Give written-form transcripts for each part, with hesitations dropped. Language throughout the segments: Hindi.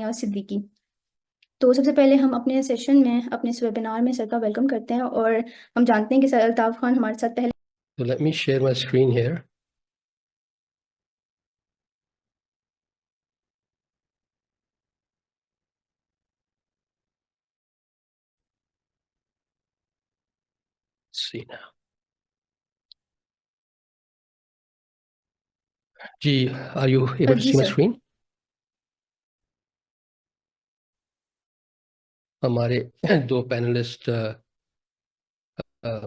और सिद्दीकी। तो सबसे पहले हम अपने सेशन में अपने इस वेबिनार में सर का वेलकम करते हैं और हम जानते हैं कि सर अल्ताफ़ खान हमारे साथ पहले। So let me share my screen here. Let's see now. Ji, are you able to जी see my सर। screen? हमारे दो पैनलिस्ट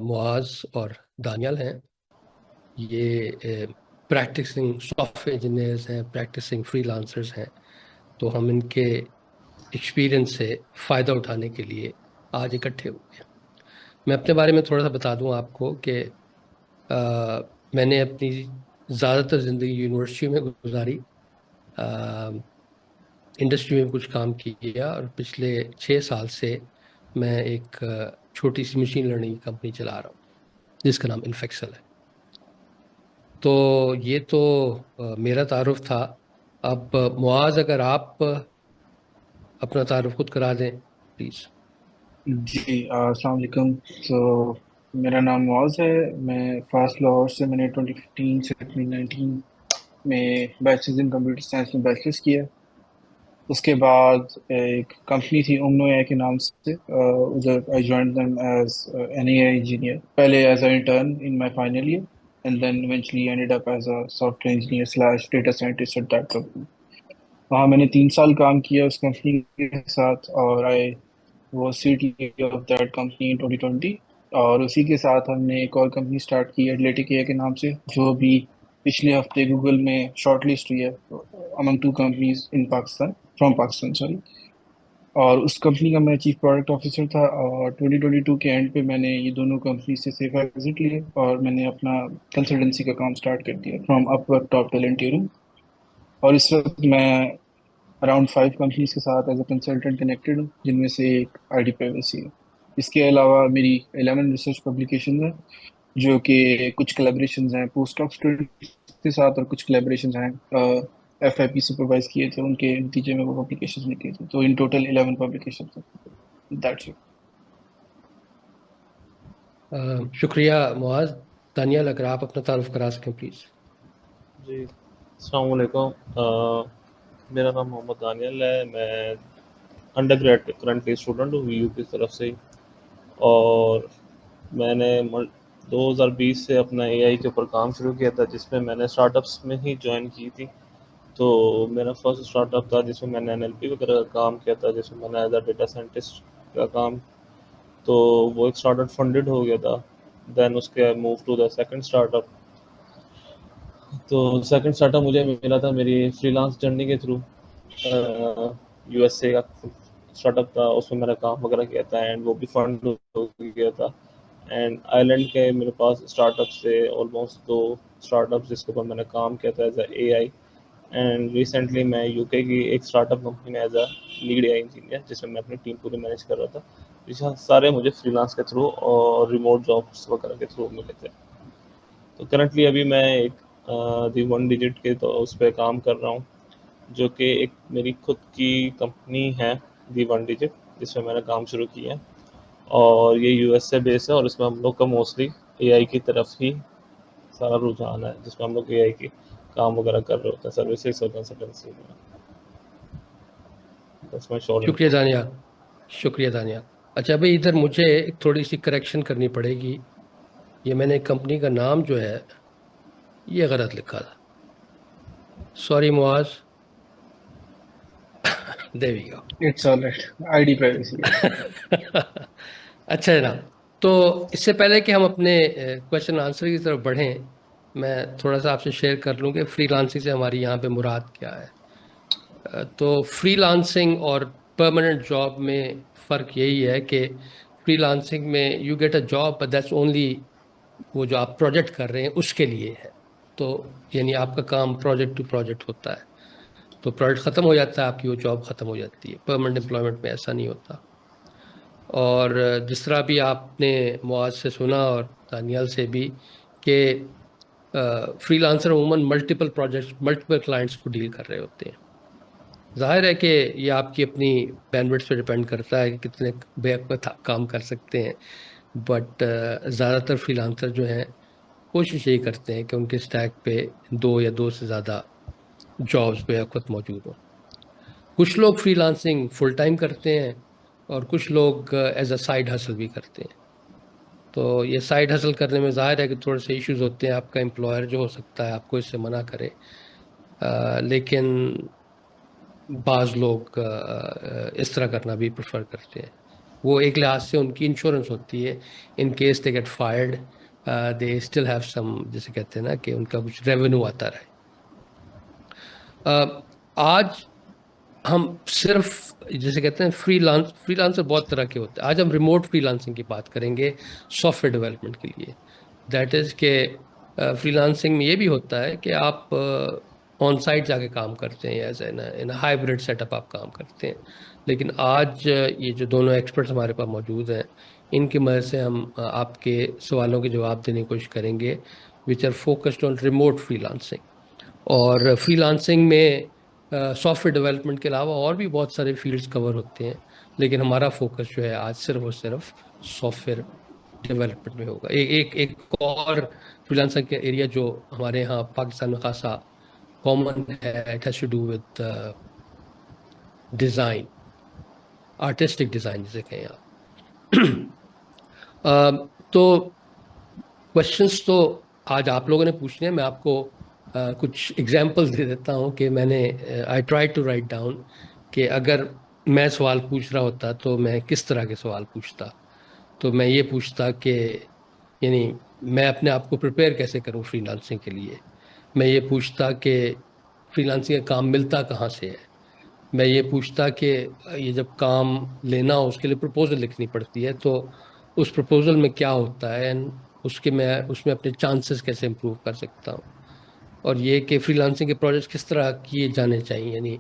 मुआज और दानियल हैं। ये प्रैक्टिसिंग सॉफ्टवेयर इंजीनियर्स हैं, प्रैक्टिसिंग फ्रीलांसर्स हैं। तो हम इनके एक्सपीरियंस से फ़ायदा उठाने के लिए आज इकट्ठे हुए हैं। मैं अपने बारे में थोड़ा सा बता दूं आपको कि मैंने अपनी ज़्यादातर ज़िंदगी यूनिवर्सिटी में गुजारी। इंडस्ट्री में कुछ काम किया और पिछले 6 साल से मैं एक छोटी सी मशीन लर्निंग की कंपनी चला रहा हूँ जिसका नाम इन्फेक्सल है। तो ये तो मेरा तारुफ था। अब मुआज, अगर आप अपना तारुफ खुद करा दें प्लीज़। जी अस्सलाम वालेकुम। तो मेरा नाम मुआज़ है। मैं फास्ट लाहौर से मैंने 2015 से 2019 में बैचलर्स इन कंप्यूटर साइंस में बैचलर्स किया। उसके बाद एक कंपनी थी उमनो एआई के नाम से, उधर I joined them as an AI engineer, पहले as a intern in my final year and then eventually ended up as a software engineer slash data scientist at that company. वहाँ मैंने 3 साल काम किया उस कंपनी के साथ और आई वो सीटीओ ऑफ दैट कंपनी इन 2020। और उसी के साथ हमने एक और कंपनी स्टार्ट की एथलेटिक एयर के नाम से, जो भी पिछले हफ्ते गूगल में शॉर्टलिस्ट हुई है among two companies in Pakistan, from Pakistan sorry. और उस कंपनी का मैं चीफ प्रोडक्ट ऑफिसर था। और 2022 के एंड पे मैंने ये दोनों कंपनी से सेफ एग्जिट लिए और मैंने अपना कंसल्टेंसी का काम स्टार्ट कर दिया फ्रॉम अपवर्क टॉप टैलेंट। और इस वक्त मैं अराउंड 5 कंपनीज के साथ एज अ कंसल्टेंट कनेक्टेड हूँ, जिनमें से एक आईडी प्राइवेसी है। इसके अलावा मेरी 11 रिसर्च पब्लिकेशन है, जो कि कुछ कोलैबोरेशंस हैं पोस्ट डॉक स्टूडेंट्स के साथ और कुछ कोलैबोरेशंस हैं एफआईपी सुपरवाइज किए थे, उनके नतीजे में वो पब्लिकेशंस निकली थी। तो इन टोटल 11 पब्लिकेशंस हैं। That's it. शुक्रिया मुआज। दानियल, अगर आप अपना तारुफ करा सकें प्लीज़। जी अस्सलाम वालेकुम। मेरा नाम मोहम्मद दानियल है। मैं अंडर ग्रेड करंटली स्टूडेंट हूँ वीयू की तरफ से। और मैंने 2020 से अपना एआई के ऊपर काम शुरू किया था, जिसमें मैंने स्टार्टअप्स में ही ज्वाइन की थी। तो मेरा फर्स्ट स्टार्टअप था जिसमें मैंने एनएलपी वगैरह का काम किया था, जिसमें मैंने एज अ डेटा साइंटिस्ट का काम। तो वो एक स्टार्टअप फंडेड हो गया था। देन उसके move to the second startup. तो सेकंड स्टार्टअप मुझे मिला था मेरी फ्रीलांस जर्नी के थ्रू। यूएसए का स्टार्टअप था, उसमें मैंने काम वगैरह किया था एंड वो भी फंड हो गया था। एंड आयरलैंड के मेरे पास स्टार्टअप से ऑलमोस्ट 2 स्टार्टअप्स जिसके ऊपर मैंने काम किया था as a AI. And recently मैं यूके की एक स्टार्टअप कंपनी में as a lead AI engineer, जिसमें मैं अपनी टीम पूरी मैनेज कर रहा था। ये सारे मुझे फ्रीलांस के थ्रू और रिमोट जॉब्स वगैरह के थ्रू मिले थे। तो करंटली अभी मैं एक दी वन डिजिट के तो उस पर काम कर रहा हूँ, जो कि एक मेरी खुद की कंपनी है, दी वन डिजिट, जिसमें मैंने काम शुरू किया है। और ये यूएस से बेस है और इसमें हम लोग का मोस्टली एआई की तरफ ही सारा रुझान है, जिसमें हम लोग एआई की काम वगैरह कर रहे होते हैं, सर्विसेज और कंसल्टेंसी में। दैट्स माय शॉर्ट शुक्रिया इंट्रो। दानियल, शुक्रिया दानियल। अच्छा भाई, इधर मुझे एक थोड़ी सी करेक्शन करनी पड़ेगी। ये मैंने कंपनी का नाम जो है ये गलत लिखा था। Sorry Muaz. There we go. It's alright, ID privacy है। अच्छा है ना। तो इससे पहले कि हम अपने क्वेश्चन आंसर की तरफ बढ़ें, मैं थोड़ा सा आपसे शेयर कर लूँ कि फ्रीलांसिंग से हमारी यहाँ पे मुराद क्या है। तो फ्रीलांसिंग और परमानेंट जॉब में फ़र्क यही है कि फ्रीलांसिंग में you get a job but that's only, वो जो आप प्रोजेक्ट कर रहे हैं उसके लिए है। तो यानी आपका काम प्रोजेक्ट टू प्रोजेक्ट होता है। तो प्रोजेक्ट ख़त्म हो जाता है, आपकी वो जॉब ख़त्म हो जाती है। परमानेंट एम्प्लॉयमेंट में ऐसा नहीं होता। और जिस तरह भी आपने मुआज से सुना और दानियाल से भी कि फ्रीलांसर अमूमन मल्टीपल प्रोजेक्ट्स, मल्टीपल क्लाइंट्स को डील कर रहे होते हैं। जाहिर है कि ये आपकी अपनी बैंडविड्थ पे डिपेंड करता है कि कितने बेवक्त आप काम कर सकते हैं, बट ज़्यादातर फ्रीलांसर जो हैं कोशिश यही करते हैं कि उनके स्टैक पे दो या दो से ज़्यादा जॉब्स बेवक्त मौजूद हों। कुछ लोग फ्रीलांसिंग फुल टाइम करते हैं और कुछ लोग एज अ साइड हसल भी करते हैं। तो ये साइड हसल करने में ज़ाहिर है कि थोड़े से इश्यूज होते हैं। आपका एम्प्लॉयर जो हो सकता है आपको इससे मना करे, लेकिन बाज़ लोग इस तरह करना भी प्रेफर करते हैं। वो एक लिहाज से उनकी इंश्योरेंस होती है, in case they get fired they still have some, जैसे कहते हैं ना कि उनका कुछ रेवेन्यू आता रहे। आज हम सिर्फ जैसे कहते हैं फ्रीलांसर बहुत तरह के होते हैं। आज हम रिमोट फ्रीलांसिंग की बात करेंगे सॉफ्टवेयर डेवलपमेंट के लिए। दैट इज़ के फ्रीलांसिंग में ये भी होता है कि आप ऑन साइट जाके काम करते हैं, एज इन हाइब्रिड सेटअप आप काम करते हैं। लेकिन आज ये जो दोनों एक्सपर्ट्स हमारे पास मौजूद हैं, इनकी मदद से हम आपके सवालों के जवाब देने की कोशिश करेंगे, which are focused on remote freelancing. और फ्रीलांसिंग में सॉफ्टवेयर डेवलपमेंट के अलावा और भी बहुत सारे फील्ड्स कवर होते हैं, लेकिन हमारा फोकस जो है आज सिर्फ और सिर्फ सॉफ्टवेयर डेवलपमेंट में होगा। एक और फ्रीलांसिंग का एरिया जो हमारे यहाँ पाकिस्तान में खासा कॉमन है, it has to do with design, artistic design जिसे कहें आप। तो क्वेश्चंस तो आज आप लोगों ने पूछने हैं। मैं आपको कुछ एग्जांपल्स दे देता हूँ कि मैंने I try to write down कि अगर मैं सवाल पूछ रहा होता तो मैं किस तरह के सवाल पूछता। तो मैं ये पूछता कि यानी मैं अपने आप को प्रिपेयर कैसे करूँ फ्रीलांसिंग के लिए। मैं ये पूछता कि फ्रीलांसिंग का काम मिलता कहाँ से है। मैं ये पूछता कि ये जब काम लेना हो उसके लिए प्रपोजल लिखनी पड़ती है, तो उस प्रपोजल में क्या होता है एंड मैं उसमें अपने चांसेस कैसे इम्प्रूव कर सकता हूँ। और ये कि फ्रीलांसिंग के प्रोजेक्ट्स किस तरह किए जाने चाहिए, यानी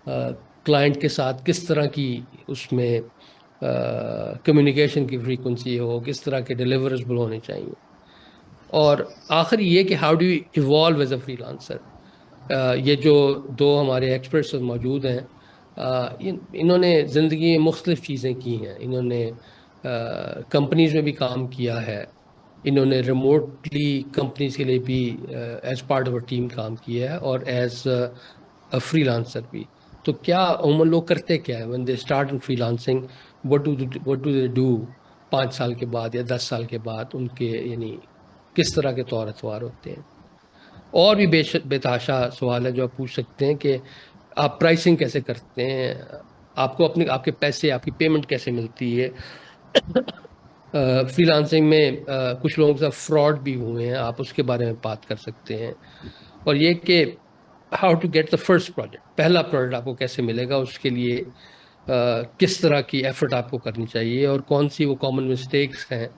क्लाइंट के साथ किस तरह की उसमें कम्युनिकेशन की फ्रीक्वेंसी हो, किस तरह के डिलीवरेबल होने चाहिए। और आखिर ये कि how do you evolve as a freelancer. ये जो दो हमारे एक्सपर्ट्स मौजूद हैं, इन्होंने ज़िंदगी में मुख्तलिफ़ चीज़ें की हैं। इन्होंने कंपनीज में भी काम किया है, इन्होंने रिमोटली कंपनीज के लिए भी as part of a team काम किया है, और एज अ फ्रीलांसर भी। तो क्या उमूमन लोग करते क्या है when they start in freelancing, what do they do 5 साल के बाद या 10 साल के बाद, उनके यानी किस तरह के तौर अतवार होते हैं। और भी बेताशा सवाल है जो आप पूछ सकते हैं कि आप प्राइसिंग कैसे करते हैं, आपको अपने आपके पैसे, आपकी पेमेंट कैसे मिलती है। फ्रीलांसिंग में कुछ लोगों के साथ फ्रॉड भी हुए हैं, आप उसके बारे में बात कर सकते हैं। और ये कि how to get the first project, पहला प्रोजेक्ट आपको कैसे मिलेगा, उसके लिए किस तरह की एफर्ट आपको करनी चाहिए, और कौन सी वो कॉमन मिस्टेक्स हैं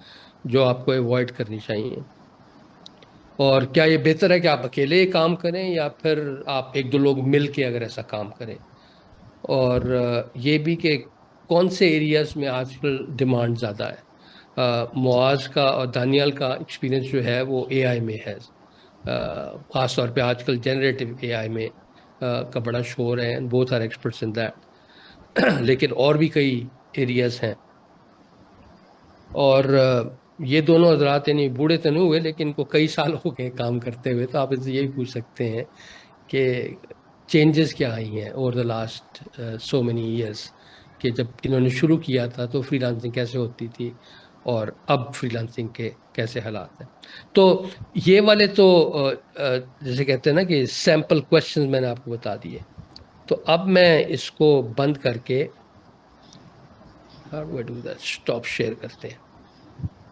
जो आपको अवॉइड करनी चाहिए। और क्या ये बेहतर है कि आप अकेले काम करें या फिर आप एक दो लोग मिल के अगर ऐसा काम करें। और ये भी कि कौन से एरियाज में आजकल डिमांड ज़्यादा है। मुआज का और दानियाल का एक्सपीरियंस जो है वो एआई में है। ख़ास तौर पे आजकल जनरेटिव एआई में का बड़ा शोर है, both are experts in that. लेकिन और भी कई एरियाज हैं। और ये दोनों हजरात यानी बूढ़े तो नहीं हुए, लेकिन इनको कई साल हो गए काम करते हुए। तो आप इनसे यही पूछ सकते हैं कि चेंजेस क्या आई हैं over the last so many years, कि जब इन्होंने शुरू किया था तो फ्रीलांसिंग कैसे होती थी और अब फ्रीलांसिंग के कैसे हालात हैं। तो ये वाले तो जैसे कहते हैं ना कि सैम्पल क्वेश्चंस मैंने आपको बता दिए। तो अब मैं इसको बंद करके स्टॉप शेयर करते हैं।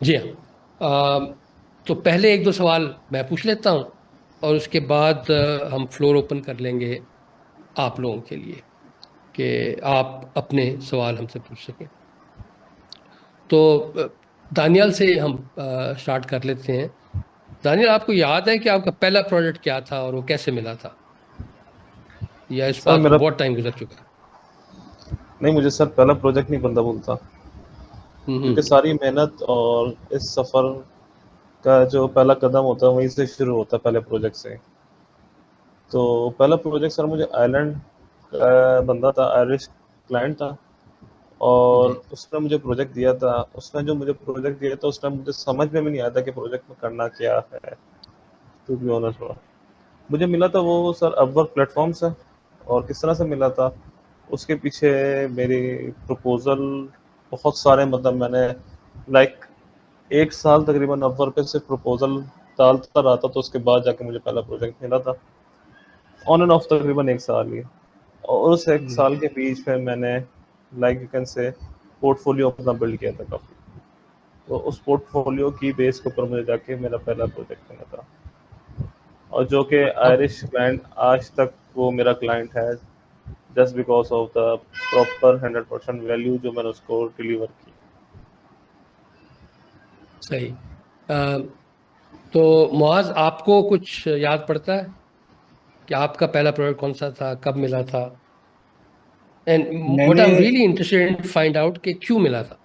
जी हाँ। तो पहले एक दो सवाल मैं पूछ लेता हूँ और उसके बाद हम फ्लोर ओपन कर लेंगे आप लोगों के लिए कि आप अपने सवाल हमसे पूछ सकें। तो दानियाल से हम स्टार्ट कर लेते हैं। दानियाल, आपको याद है कि आपका पहला प्रोजेक्ट क्या था और वो कैसे मिला था, या इस सर बात पर मेरा बहुत टाइम गुजर चुका है? नहीं, मुझे सर पहला प्रोजेक्ट नहीं बनता बोलता, क्योंकि हम्म। सारी मेहनत और इस सफ़र का जो पहला कदम होता है वहीं से शुरू होता है, पहले प्रोजेक्ट से। तो पहला प्रोजेक्ट सर मुझे आइलैंड बंदा था, आयरिश क्लाइंट था, जी और उसने मुझे प्रोजेक्ट दिया था। उसने जो मुझे प्रोजेक्ट दिया था, उसने मुझे समझ में भी नहीं आया था कि प्रोजेक्ट में करना क्या है, टू बी ऑनेस्ट। मुझे मिला था वो सर अपवर्क प्लेटफॉर्म से, और किस तरह से मिला था उसके पीछे मेरी प्रपोजल बहुत सारे, मतलब मैंने लाइक 1 साल तकरीबन अपवर्क पे सिर्फ प्रपोजल डालता रहा था, तो उसके बाद जाके मुझे पहला प्रोजेक्ट मिला था। ऑन एंड ऑफ तकरीबन 1 साल ही, और उस 1 साल के बीच में मैंने like you can say portfolio अपना बिल्ड किया था काफ़ी। तो उस पोर्टफोलियो की बेस के ऊपर मुझे जाके मेरा पहला प्रोजेक्ट मिला था, और जो कि अब आयरिश क्लाइंट आज तक वो मेरा क्लाइंट है, just because of the proper 100% value जो मैंने उसको डिलीवर की। सही। अ, तो मुआज, आपको कुछ याद पड़ता है कि आपका पहला प्रोडक्ट कौन सा था, कब मिला था? एंड व्हाट मैंने I am really interested in find out कि क्यों मिला था।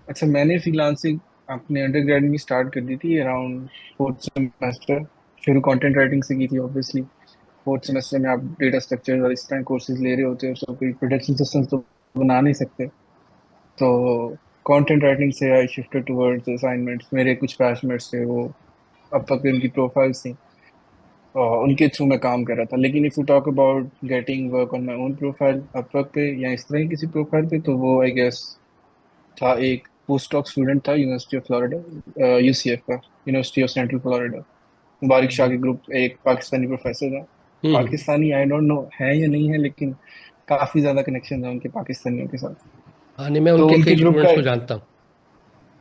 अच्छा, मैंने फ्रीलांसिंग अपने अंडरग्रेड में स्टार्ट कर दी थी अराउंड फोर्थ सेमेस्टर। शुरू कंटेंट राइटिंग से की थी ऑब्वियसली। फोर्थ सेमेस्टर में आप डेटा स्ट्रक्चर और इस तरह कोर्सेज ले रहे होते हो, तो कोई प्रोडक्शन सिस्टम तो बना नहीं सकते। तो कंटेंट राइटिंग से आई शिफ्टेड टुवर्ड्स असाइनमेंट्स। मेरे कुछ बैचमेट्स थे, वो अब तक उनकी प्रोफाइल्स थी, और उनके थ्रू मैं काम कर रहा था। लेकिन if you talk about getting work on my own profile Upwork पे या इस तरह की किसी प्रोफाइल पे, तो वो आई गेस था एक पोस्ट डॉक स्टूडेंट था यूनिवर्सिटी ऑफ फ्लोरिडा, यूसीएफ का, university of central Florida. Mubarak Shah के ग्रुप, एक पाकिस्तानी प्रोफेसर है। हम्म। पाकिस्तानी आई डोंट नो है या नहीं है, लेकिन काफी ज्यादा कनेक्शन है उनके पाकिस्तानियों के साथ। हाँ, नहीं, मैं तो उनके उनके कई ग्रुप का, स्टूडेंट्स को जानता हूँ।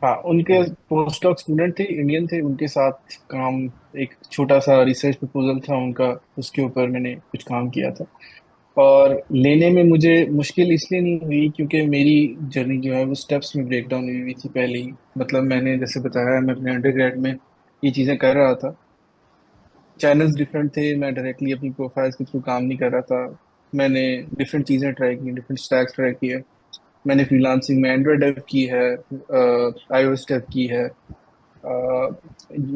हाँ, उनके पोस्ट डॉक स्टूडेंट थे, इंडियन थे, उनके साथ काम, एक छोटा सा रिसर्च प्रपोजल था उनका, उसके ऊपर मैंने कुछ काम किया था। और लेने में मुझे मुश्किल इसलिए नहीं हुई क्योंकि मेरी जर्नी जो है वो स्टेप्स में ब्रेक डाउन हुई हुई थी पहले ही। मतलब मैंने जैसे बताया, मैं अपने अंडरग्रेड में ये चीज़ें कर रहा था। चैनल्स डिफरेंट थे, मैं डायरेक्टली अपनी प्रोफाइल्स के थ्रू काम नहीं कर रहा था। मैंने डिफरेंट चीज़ें ट्राई की, डिफरेंट स्टैक्स ट्राई किए। मैंने फ्रीलांसिंग में एंड्रॉयड डेव की है, आईओएस डेव की है,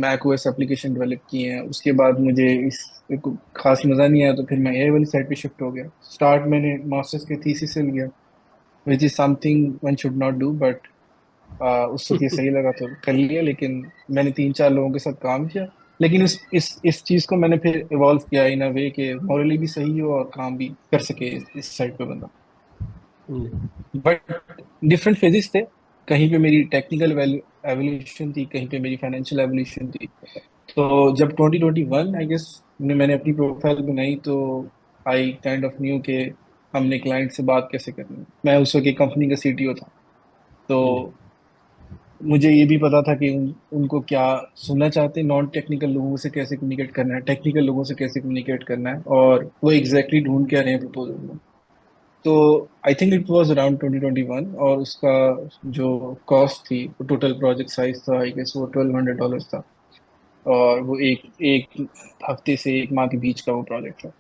मैक ओएस एप्लीकेशन डेवलप किए हैं। उसके बाद मुझे इस को खास मज़ा नहीं आया, तो फिर मैं एआई वाली साइड पे शिफ्ट हो गया। स्टार्ट मैंने मास्टर्स के थीसिस से लिया, which is something one should not do, but उस वक्त ये सही लगा तो कर लिया। लेकिन मैंने 3-4 लोगों के साथ काम किया, लेकिन इस चीज़ को मैंने फिर इवॉल्व किया इन अ वे कि मॉरली भी सही हो और काम भी कर सके इस साइड पे बंदा। हम्म। बट डिफरेंट फेजेस थे। कहीं पे मेरी टेक्निकल एवोल्यूशन थी, कहीं पे मेरी फाइनेंशियल एवोल्यूशन थी। तो जब 2021 आई गेस मैंने अपनी प्रोफाइल बनाई, तो आई काइंड ऑफ न्यू के हमने क्लाइंट से बात कैसे करनी है। मैं उस वक्त एक कंपनी का सीटीओ था, तो हम्म। मुझे ये भी पता था कि उनको क्या सुनना चाहते हैं, नॉन टेक्निकल लोगों से कैसे कम्युनिकेट करना है, टेक्निकल लोगों से कैसे कम्युनिकेट करना है, और वो एग्जैक्टली ढूंढ क्या रहे हैं प्रपोजल में। तो I think it was around 2021, और उसका जो कॉस्ट थी, टोटल प्रोजेक्ट साइज था, आई गेस वो $1200 था। और वो एक एक हफ्ते से 1 माह के बीच का वो प्रोजेक्ट था।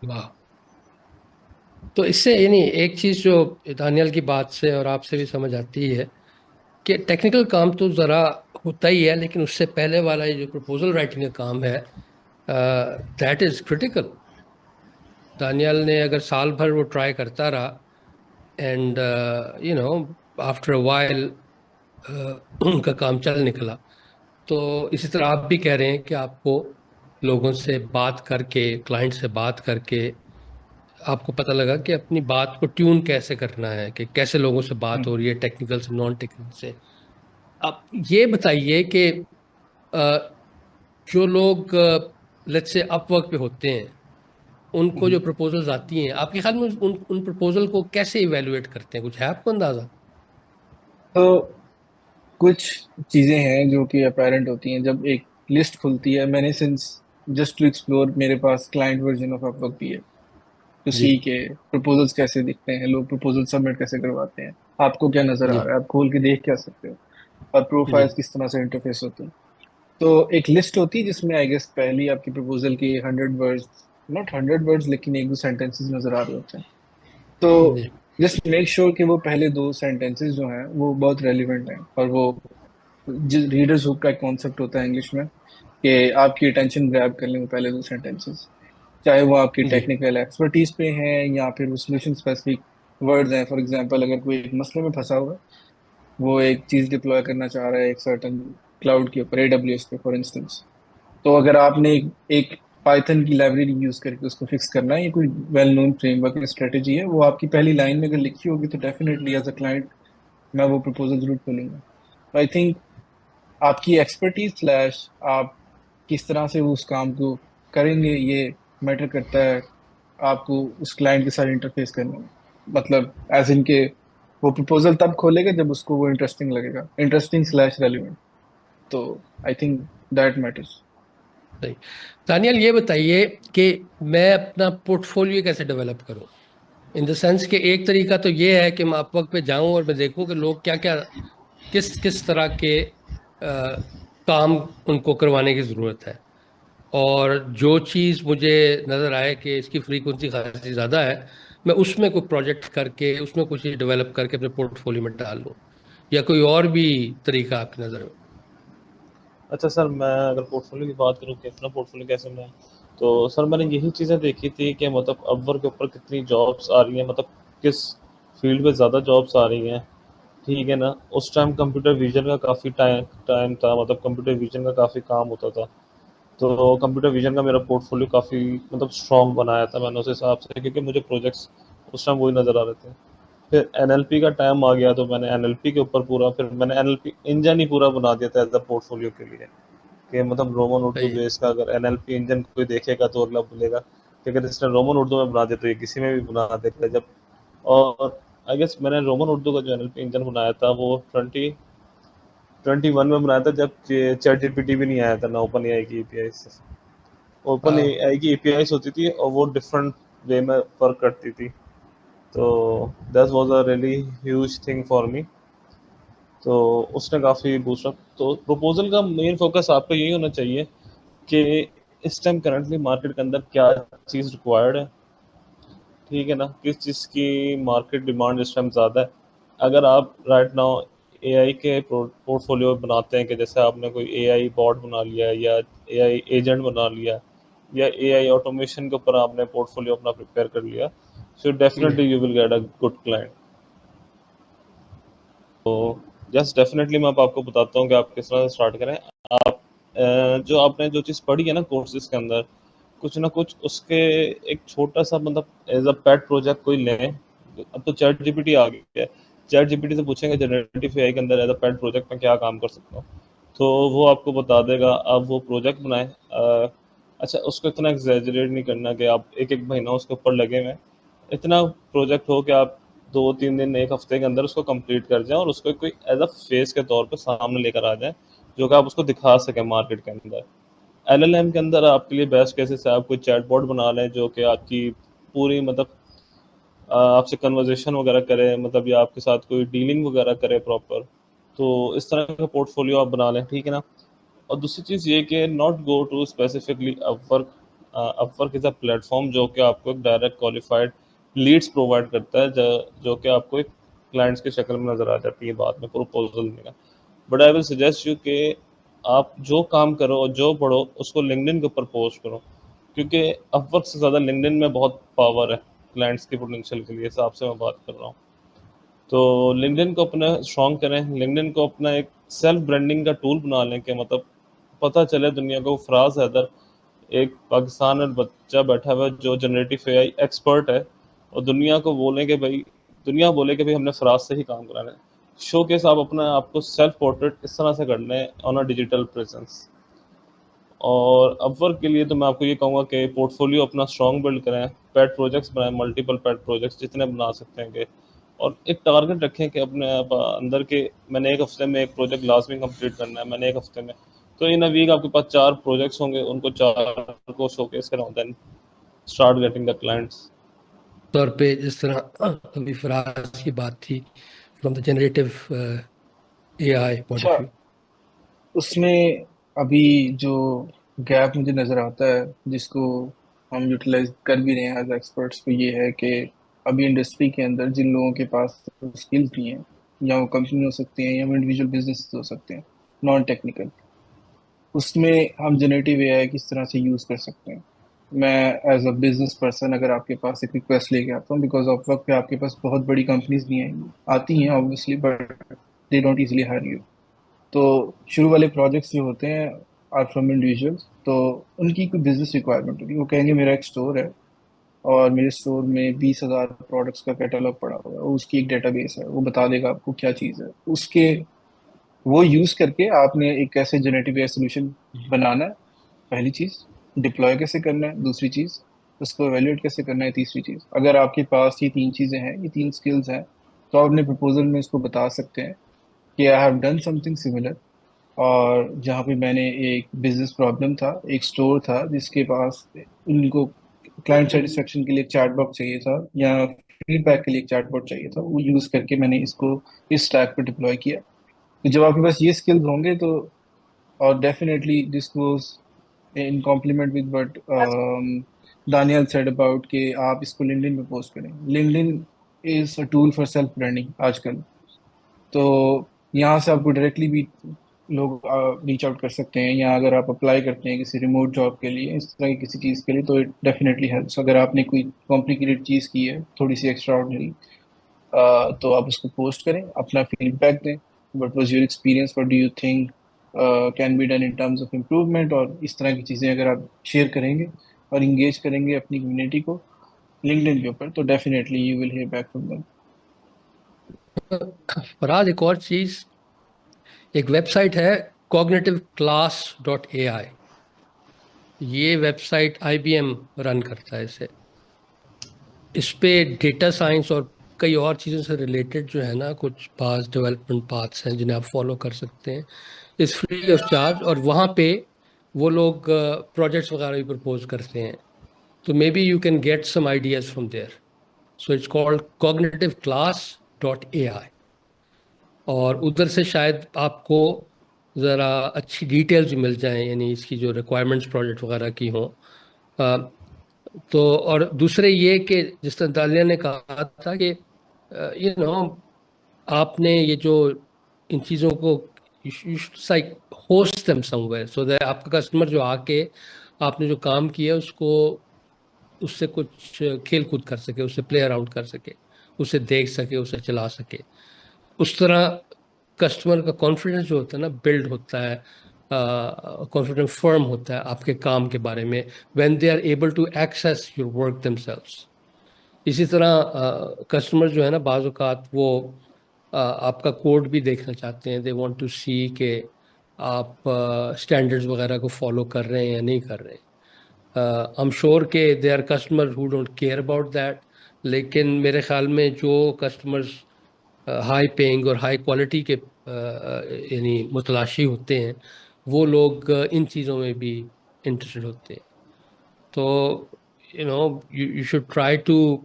वाह। तो इससे यानी एक चीज़ जो दानियल की बात से और आपसे भी समझ आती है कि टेक्निकल काम तो ज़रा होता ही है, लेकिन उससे पहले वाला ये जो प्रपोजल राइटिंग का काम है, दैट इज़ क्रिटिकल। दानियल ने अगर साल भर वो ट्राई करता रहा, एंड आफ्टर अ वाइल उनका काम चल निकला। तो इसी तरह आप भी कह रहे हैं कि आपको लोगों से बात करके, क्लाइंट से बात करके आपको पता लगा कि अपनी बात को ट्यून कैसे करना है, कि कैसे लोगों से बात हम्म। हो रही है, टेक्निकल से, नॉन टेक्निकल से। आप ये बताइए कि अ, जो लोग लेट्स से अपवर्क पे होते हैं, उनको हम्म। जो प्रपोजल्स आती हैं, आपके ख्याल में उन उन प्रपोजल को कैसे इवेलुएट करते हैं? कुछ है आपको अंदाजा? तो कुछ चीजें हैं जो कि अपेरेंट होती हैं जब एक लिस्ट खुलती है। मैंने सिंस जस्ट टू एक्सप्लोर, मेरे पास क्लाइंट वर्जन ऑफ अपवर्क भी है, टू जी। सी के प्रपोजल्स कैसे दिखते हैं, लोग प्रपोजल सबमिट कैसे करवाते हैं, आपको क्या नजर आ जी। रहा है, आप खोल के देख क्या सकते हो, और जी। प्रोफाइल्स किस तरह से इंटरफेस होते हैं। तो एक लिस्ट होती है जिसमें आई गेस पहली आपकी प्रपोजल की 100 वर्ड्स, नॉट 100 वर्ड्स, लेकिन 1-2 सेंटेंसेस नजर आ रहे होते हैं। तो जी। जस्ट मेक श्योर कि वो पहले 2 सेंटेंसेस जो हैं वो बहुत रेलिवेंट हैं, और वो जिस रीडर्स हुक का एक कॉन्सेप्ट होता है इंग्लिश में, कि आपकी अटेंशन ग्रैब कर लें वो पहले 2 सेंटेंसेस। चाहे वो आपकी जी टेक्निकल एक्सपर्टीज पे हैं या फिर उस मिशन स्पेसिफिक वर्ड्स हैं। फॉर एग्जांपल, अगर कोई एक मसले में फंसा हुआ है, वो एक चीज डिप्लॉय करना चाह रहा है एक सर्टन क्लाउड के ऊपर, AWS पे फॉर इंस्टेंस, तो अगर आपने एक पाइथन की लाइब्रेरी यूज करके उसको फिक्स करना है, ये कोई वेल नोन फ्रेमवर्क स्ट्रेटेजी है, वो आपकी पहली लाइन में अगर लिखी होगी तो डेफिनेटली एज अ क्लाइंट मैं वो प्रपोजल जरूर खोलूंगा। आई थिंक आपकी एक्सपर्टीज स्लैश आप किस तरह से उस काम को करेंगे, ये मैटर करता है आपको उस क्लाइंट के साथ इंटरफेस करने में। मतलब एज इनके वो प्रपोजल तब खोलेगा जब उसको वो इंटरेस्टिंग लगेगा, इंटरेस्टिंग स्लैश रेलिवेंट। तो आई थिंक दैट मैटर्स। सही। दानियल ये बताइए कि मैं अपना पोर्टफोलियो कैसे डेवलप करूं, इन द सेंस कि एक तरीका तो ये है कि मैं अपवर्क पे जाऊं और मैं देखूं कि लोग क्या क्या, किस किस तरह के काम उनको करवाने की ज़रूरत है, और जो चीज़ मुझे नज़र आए कि इसकी फ्रीक्वेंसी खासी ज़्यादा है, मैं उसमें कोई प्रोजेक्ट करके उसमें कुछ चीज़ डेवलप करके अपने पोर्टफोलियो में डाल लूँ, या कोई और भी तरीका आपकी नज़र में? अच्छा सर, मैं अगर पोर्टफोलियो की बात करूँ कि अपना पोर्टफोलियो कैसे बनाएं, तो सर मैंने यही चीज़ें देखी थी कि मतलब अपवर्क के ऊपर कितनी जॉब्स आ रही हैं, मतलब किस फील्ड में ज़्यादा जॉब्स आ रही हैं। ठीक है ना, उस टाइम कंप्यूटर विजन का काफ़ी टाइम टाइम था, मतलब कंप्यूटर विजन का काफ़ी काम होता था। तो कंप्यूटर विजन का मेरा पोर्टफोलियो काफ़ी मतलब स्ट्रॉन्ग बनाया था मैंने उस हिसाब से, क्योंकि मुझे प्रोजेक्ट्स उस टाइम वही नज़र आ रहे थे। फिर एनएलपी का टाइम आ गया, तो मैंने एनएलपी के ऊपर पूरा, फिर मैंने एनएलपी इंजन ही पूरा बना दिया था एज अ पोर्टफोलियो के लिए, कि मतलब रोमन उर्दू सही है। बेस का अगर एनएलपी इंजन कोई देखेगा तो अगला बोलेगा कि अगर इसने रोमन उर्दू में बना दिया तो ये किसी में भी बना देगा। जब और आई गेस मैंने रोमन उर्दू का जो एनएलपी इंजन बनाया था वो 2021 में बनाया था, जब चैट जीपीटी भी नहीं आया था ना ओपन एआई की एपीआई से। ओपन हाँ, एआई की एपीआई होती थी और वो डिफरेंट वे में वर्क करती थी। तो that was a really huge thing for me. तो उसने काफ़ी बूस्ट अप, तो प्रपोजल का मेन फोकस आपका यही होना चाहिए कि इस टाइम करंटली मार्केट के अंदर क्या चीज़ रिक्वायर्ड है। ठीक है ना, किस चीज़ की मार्केट डिमांड इस टाइम ज़्यादा है। अगर आप राइट नाउ एआई के पोर्टफोलियो बनाते हैं कि जैसे आपने कोई एआई बॉट बना लिया या एआई एजेंट बना लिया या एआई ऑटोमेशन के ऊपर आपने पोर्टफोलियो अपना प्रिपेयर कर लिया, सो जी। Definitely you will get a good client. तो यस, डेफिनेटली मैं अब आपको बताता हूँ कि आप किस तरह से स्टार्ट करें। आप जो आपने जो चीज़ पढ़ी है ना कोर्सेज के अंदर, कुछ ना कुछ उसके एक छोटा सा मतलब एज अ पेट प्रोजेक्ट कोई लें। अब तो चैट जीपीटी आ गया है, चैट जीपीटी से पूछेंगे जनरेटिव एआई के अंदर एज अ पेट प्रोजेक्ट में क्या काम कर सकता हूँ, तो वो आपको बता देगा। आप वो प्रोजेक्ट बनाएं। अच्छा, उसको इतना एग्जैजरेट नहीं करना कि आप एक एक महीना उसके ऊपर लगे हुए हैं। इतना प्रोजेक्ट हो कि आप 2-3 दिन, एक हफ्ते के अंदर उसको कंप्लीट कर जाएं और उसको कोई एज अ फेस के तौर पे सामने लेकर आ जाएं, जो कि आप उसको दिखा सकें मार्केट के अंदर। एलएलएम के अंदर आपके लिए बेस्ट केसेस है, आप कोई चैटबॉट बना लें जो कि आपकी पूरी मतलब आपसे कन्वर्जेशन वगैरह करे, मतलब या आपके साथ कोई डीलिंग वगैरह करे प्रॉपर। तो इस तरह का पोर्टफोलियो आप बना लें, ठीक है ना। और दूसरी चीज़ ये कि not go to specifically Upwork. Upwork is a platform जो कि आपको एक डायरेक्ट क्वालिफाइड लीड्स प्रोवाइड करता है, जो कि आपको एक क्लाइंट्स की शक्ल में नज़र आ जाती है बाद में प्रपोजल में। But I will suggest you कि आप जो काम करो और जो पढ़ो उसको लिंक्डइन के ऊपर पोस्ट करो, क्योंकि अपवर्क से ज़्यादा लिंक्डइन में बहुत पावर है क्लाइंट्स के पोटेंशियल के लिए, हिसाब से मैं बात कर रहा हूँ। तो लिंक्डइन को अपना स्ट्रॉन्ग करें, लिंक्डइन को अपना एक सेल्फ ब्रांडिंग का टूल बना लें कि मतलब पता चले दुनिया को। फराज हैदर एक पाकिस्तान में बच्चा बैठा हुआ है जो जनरेटिव एआई एक्सपर्ट है, और दुनिया को बोलें कि भाई, दुनिया बोले कि भाई हमने फराज से ही काम कराना है। शो केस आप अपना आपको सेल्फ पोर्ट्रेट इस तरह से कर लें ऑन अ डिजिटल प्रेजेंस। और अपवर्क के लिए तो मैं आपको ये कहूँगा कि पोर्टफोलियो अपना स्ट्रॉन्ग बिल्ड करें, पेट प्रोजेक्ट्स बनाएं, मल्टीपल पेट प्रोजेक्ट्स जितने बना सकते हैं कि, और एक टारगेट रखें कि अपने आप अंदर के मैंने एक हफ्ते में एक प्रोजेक्ट लाजमी कंप्लीट करना है, मैंने एक हफ्ते में। तो इन अ वीक आपके पास 4 प्रोजेक्ट्स होंगे, उनको 4 को शोकेस कराओ, then start getting the clients. तौर पे जिस तरह अभी फराज की बात थी, from the generative AI point अच्छा, ऑफ व्यू। उसमें अभी जो गैप मुझे नजर आता है जिसको हम यूटिलाइज कर भी रहे हैं एज एक्सपर्ट्स, तो ये है कि अभी इंडस्ट्री के अंदर जिन लोगों के पास स्किल्स नहीं है, या वो कंपनी हो सकती है या वो इंडिविजुअल बिजनेस हो सकते हैं, नॉन टेक्निकल, उसमें हम जनरेटिव एआई किस तरह से यूज कर सकते हैं। मैं एज अ बिजनेस पर्सन अगर आपके पास एक रिक्वेस्ट लेके आता हूँ, बिकॉज ऑफ वक्त पे आपके पास बहुत बड़ी कंपनीज नहीं आएंगी, आती हैं obviously, but they don't easily hire you. तो शुरू वाले प्रोजेक्ट्स जो होते हैं आर फ्रॉम इंडिविजुअल्स, तो उनकी कोई बिजनेस रिक्वायरमेंट होगी, वो कहेंगे मेरा एक स्टोर है और मेरे स्टोर में 20,000 प्रोडक्ट्स का कैटलॉग पड़ा हुआ है, और उसकी एक डेटाबेस है, वो बता देगा आपको क्या चीज़ है उसके। वो यूज करके आपने एक ऐसे जनरेटिव एआई सोल्यूशन बनाना है, पहली चीज। डिप्लॉय कैसे करना है, दूसरी चीज। उसको एवेल्युएट कैसे करना है, तीसरी चीज। अगर आपके पास ये तीन चीजें हैं, ये तीन स्किल्स हैं, तो आप अपने प्रपोजल में इसको बता सकते हैं कि I have done something similar, और जहाँ पे मैंने एक बिजनेस प्रॉब्लम था, एक स्टोर था जिसके पास उनको क्लाइंट सेटिस्फेक्शन के लिए एक चैटबॉट चाहिए था या फीडबैक के लिए एक चैटबॉट चाहिए था, वो यूज करके मैंने इसको इस स्टैक पे डिप्लॉय किया। तो जब आपके पास ये स्किल्स होंगे तो, और definitely this goes in complement with but Daniyal said about कि आप इसको लिंक्डइन पे पोस्ट करें। LinkedIn is a tool for self branding आजकल। तो यहाँ से आपको डायरेक्टली भी लोग रीच आउट कर सकते हैं, या अगर आप अप्लाई करते हैं किसी रिमोट जॉब के लिए, इस तरह की किसी चीज़ के लिए, तो इट डेफिनेटली हेल्प्स। अगर आपने कोई कॉम्प्लिकेटेड चीज़ की है, थोड़ी सी एक्स्ट्रा ऑर्डिनरी, तो आप उसको पोस्ट करें, अपना फीडबैक दें। What was your experience, what do you think can be done in terms of improvement, और इस तरह की चीज़ें अगर आप शेयर करेंगे और इंगेज करेंगे अपनी कम्युनिटी को लिंक्डइन के ऊपर, तो definitely you will hear back from them. Faraz, एक और चीज़, एक वेबसाइट है cognitiveclass.ai। ये वेबसाइट IBM रन करता है इसे। इस पे डेटा साइंस और कई और चीज़ों से रिलेटेड जो है ना, कुछ पास डेवलपमेंट पाथ्स हैं जिन्हें आप फॉलो कर सकते हैं। इस फ्री ऑफ चार्ज, और वहाँ पे वो लोग प्रोजेक्ट्स वगैरह भी प्रपोज करते हैं। तो maybe you can get some ideas from there. So it's called cognitiveclass.ai। और उधर से शायद आपको ज़रा अच्छी डिटेल्स भी मिल जाएं, यानी इसकी जो रिक्वायरमेंट्स प्रोजेक्ट वगैरह की हों। तो और दूसरे ये कि जिस तरह दालिया ने कहा था कि आपने ये जो इन चीज़ों को like host them somewhere, so that आपका कस्टमर जो आके आपने जो काम किया उसको, उससे कुछ खेल कूद कर सके, उससे प्ले अराउंड कर सके, उसे देख सके, उसे चला सके। उस तरह कस्टमर का कॉन्फिडेंस जो होता है ना, बिल्ड होता है, कॉन्फिडेंस फर्म होता है आपके काम के बारे में, when they are able to access your work themselves. इसी तरह कस्टमर जो है ना, बाज़ औक़ात वो आपका कोड भी देखना चाहते हैं। दे वांट टू सी कि आप स्टैंडर्ड्स वगैरह को फॉलो कर रहे हैं या नहीं कर रहे हैं। आई एम श्योर के they are customer who don't care about that, लेकिन मेरे ख्याल में जो कस्टमर्स हाई पेइंग और हाई क्वालिटी के यानी मुतलाशी होते हैं, वो लोग इन चीज़ों में भी इंटरेस्टेड होते हैं। तो you should try to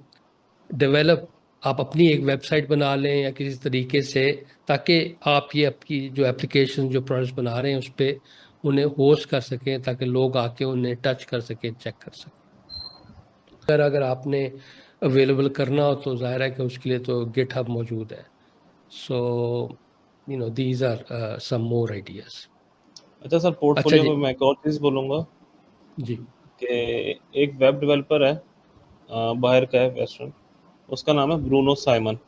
develop, आप अपनी एक वेबसाइट बना लें या किसी तरीके से, ताकि आप ये आपकी जो एप्लीकेशन जो प्रोडक्ट्स बना रहे हैं उस पर उन्हें होस्ट कर सकें, ताकि लोग आके उन्हें टच कर सकें, चेक कर सकें। अगर आपने अवेलेबल करना हो तो जाहिर है कि उसके लिए तो गिटहब मौजूद है। So these are some more ideas. अच्छा सर, अच्छा पोर्टफोलियो जी। में मैं एक और चीज़ बोलूँगा जी। कि एक वेब डेवलपर है, बाहर का है, वेस्टर्न, उसका नाम है ब्रूनो साइमन।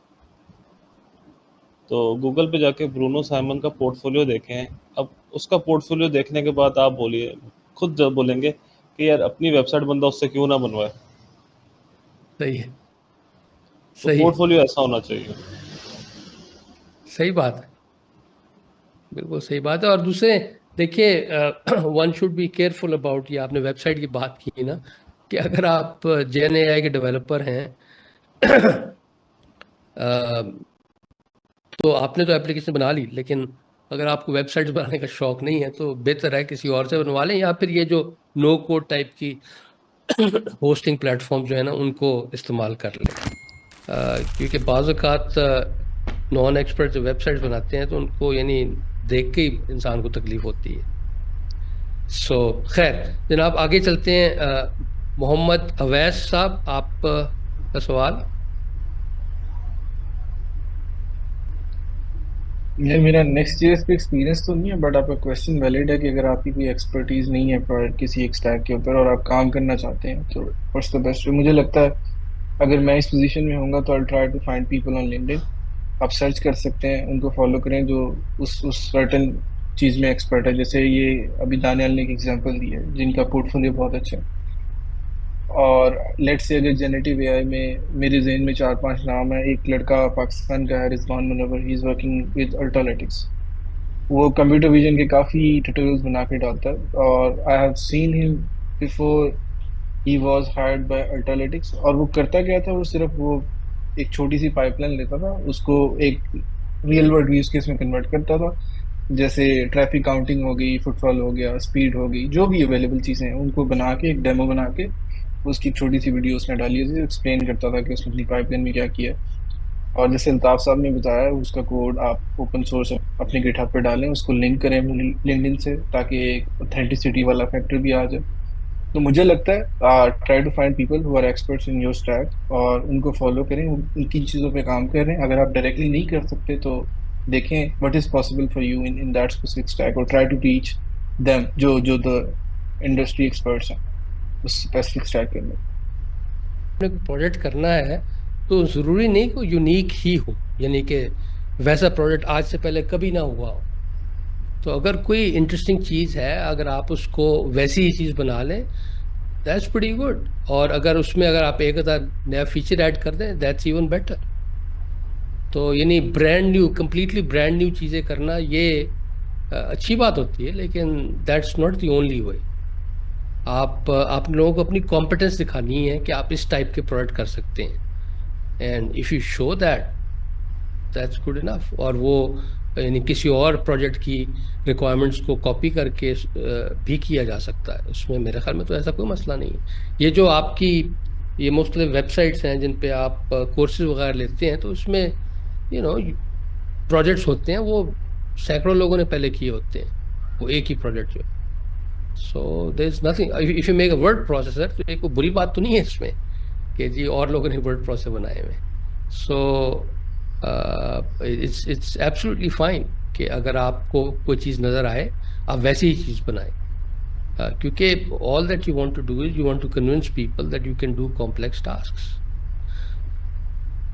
तो गूगल पे जाके ब्रूनो साइमन का पोर्टफोलियो देखें। अब उसका पोर्टफोलियो देखने के बाद आप बोलिए, खुद जब बोलेंगे कि यार अपनी वेबसाइट बंदा उससे क्यों ना बनवाए। सही है। तो सही है। पोर्टफोलियो ऐसा होना चाहिए। सही बात है। बिल्कुल सही बात है। और दूसरे देखिए, one should be careful about, ये आपने वेबसाइट की बात की ना, कि अगर आप जेन एआई के डेवलपर हैं तो आपने तो एप्लीकेशन बना ली, लेकिन अगर आपको वेबसाइट बनाने का शौक नहीं है तो बेहतर है किसी और से बनवा लें, या फिर ये जो नो कोड टाइप की होस्टिंग प्लेटफॉर्म जो है ना, उनको इस्तेमाल कर लें। क्योंकि बाज़ औक़ात नॉन एक्सपर्ट जो वेबसाइट बनाते हैं तो उनको यानी देख के ही इंसान को तकलीफ होती है। सो खैर जनाब, आगे चलते हैं। मोहम्मद अवैस साहब, आप का सवाल। ये मेरा नेक्स्ट ईयर पे एक्सपीरियंस तो नहीं है, बट आपका क्वेश्चन वैलिड है कि अगर आपकी कोई एक्सपर्टीज नहीं है प्रोडक्ट किसी एक स्टैक के ऊपर और आप काम करना चाहते हैं तो व्हाट्स द बेस्ट वे। मुझे लगता है अगर मैं इस पोजीशन में होऊंगा तो I try to find people on LinkedIn. आप सर्च कर सकते हैं, उनको फॉलो करें जो उस सर्टेन चीज में एक्सपर्ट है। जैसे ये अभी दानियाल ने एक एग्जांपल दी है जिनका पोर्टफोलियो बहुत अच्छा है। और लेट्स से अगर जनरेटिव एआई में मेरे जहन में चार पांच नाम है। एक लड़का पाकिस्तान का है, Rizwan Munawwar, he is working with Alternatics. वो कंप्यूटर विजन के काफी ट्यूटोरियल्स बना के डालता है और I have seen him before he was hired by Alternatics. और वो करता क्या था, वो सिर्फ वो एक छोटी सी पाइपलाइन लेता था, उसको एक रियल वर्ल्ड यूज केस में कन्वर्ट करता था। जैसे ट्रैफिक काउंटिंग हो गई, फुटफॉल हो गया, स्पीड हो गई, जो भी अवेलेबल चीजें हैं उनको बना के एक डेमो बना के उसकी एक छोटी सी वीडियो उसने डाली है, एक्सप्लेन करता था कि उसने अपनी पाइपलाइन में क्या किया। और जैसे अल्ताफ साहब ने बताया, उसका कोड आप ओपन सोर्स अपने गिटहब पे डालें, उसको लिंक करें लिंक्डइन से, ताकि एक ऑथेंटिसिटी वाला फैक्टर भी आ जाए। तो मुझे लगता है try to find people who are experts in your stack और उनको फॉलो करें, उनकी चीज़ों पे काम करें। अगर आप डायरेक्टली नहीं कर सकते तो देखें what is possible for you in in that specific stack, और ट्राई टू टीच देम जो जो द इंडस्ट्री एक्सपर्ट्स हैं उस स्पेसिफिक स्टैक के अंदर। प्रोजेक्ट करना है तो ज़रूरी नहीं कि यूनिक ही हो, यानी कि वैसा प्रोजेक्ट आज से पहले कभी ना हुआ हो। तो अगर कोई इंटरेस्टिंग चीज़ है, अगर आप उसको वैसी ही चीज़ बना लें, दैट्स प्रीटी गुड। और अगर उसमें अगर आप एक आधा नया फीचर ऐड कर दें, दैट्स इवन बेटर। तो यानी brand new, completely brand new चीज़ें करना ये अच्छी बात होती है, लेकिन that's not the only way. आप लोगों को अपनी कॉम्पिटेंस दिखानी है कि आप इस टाइप के प्रोडक्ट कर सकते हैं, and if you show that, that's good enough. और वो यानी किसी और प्रोजेक्ट की रिक्वायरमेंट्स को कॉपी करके भी किया जा सकता है, उसमें मेरे ख्याल में तो ऐसा कोई मसला नहीं है। ये जो आपकी ये मुख्तलिफ वेबसाइट्स हैं जिन पे आप कोर्सेज वगैरह लेते हैं, तो उसमें यू नो प्रोजेक्ट्स होते हैं, वो सैकड़ों लोगों ने पहले किए होते हैं, वो एक ही प्रोजेक्ट जो। So there is nothing, if you make a word processor, तो एक कोई बुरी बात तो नहीं है इसमें कि जी और लोगों ने वर्ड प्रोसेसर बनाए हुए हैं। सो इट्स एब्सोल्युटली फाइन कि अगर आपको कोई चीज़ नज़र आए, आप वैसी ही चीज़ बनाएं। क्योंकि all that you want to do is you want to convince people that you can do complex tasks.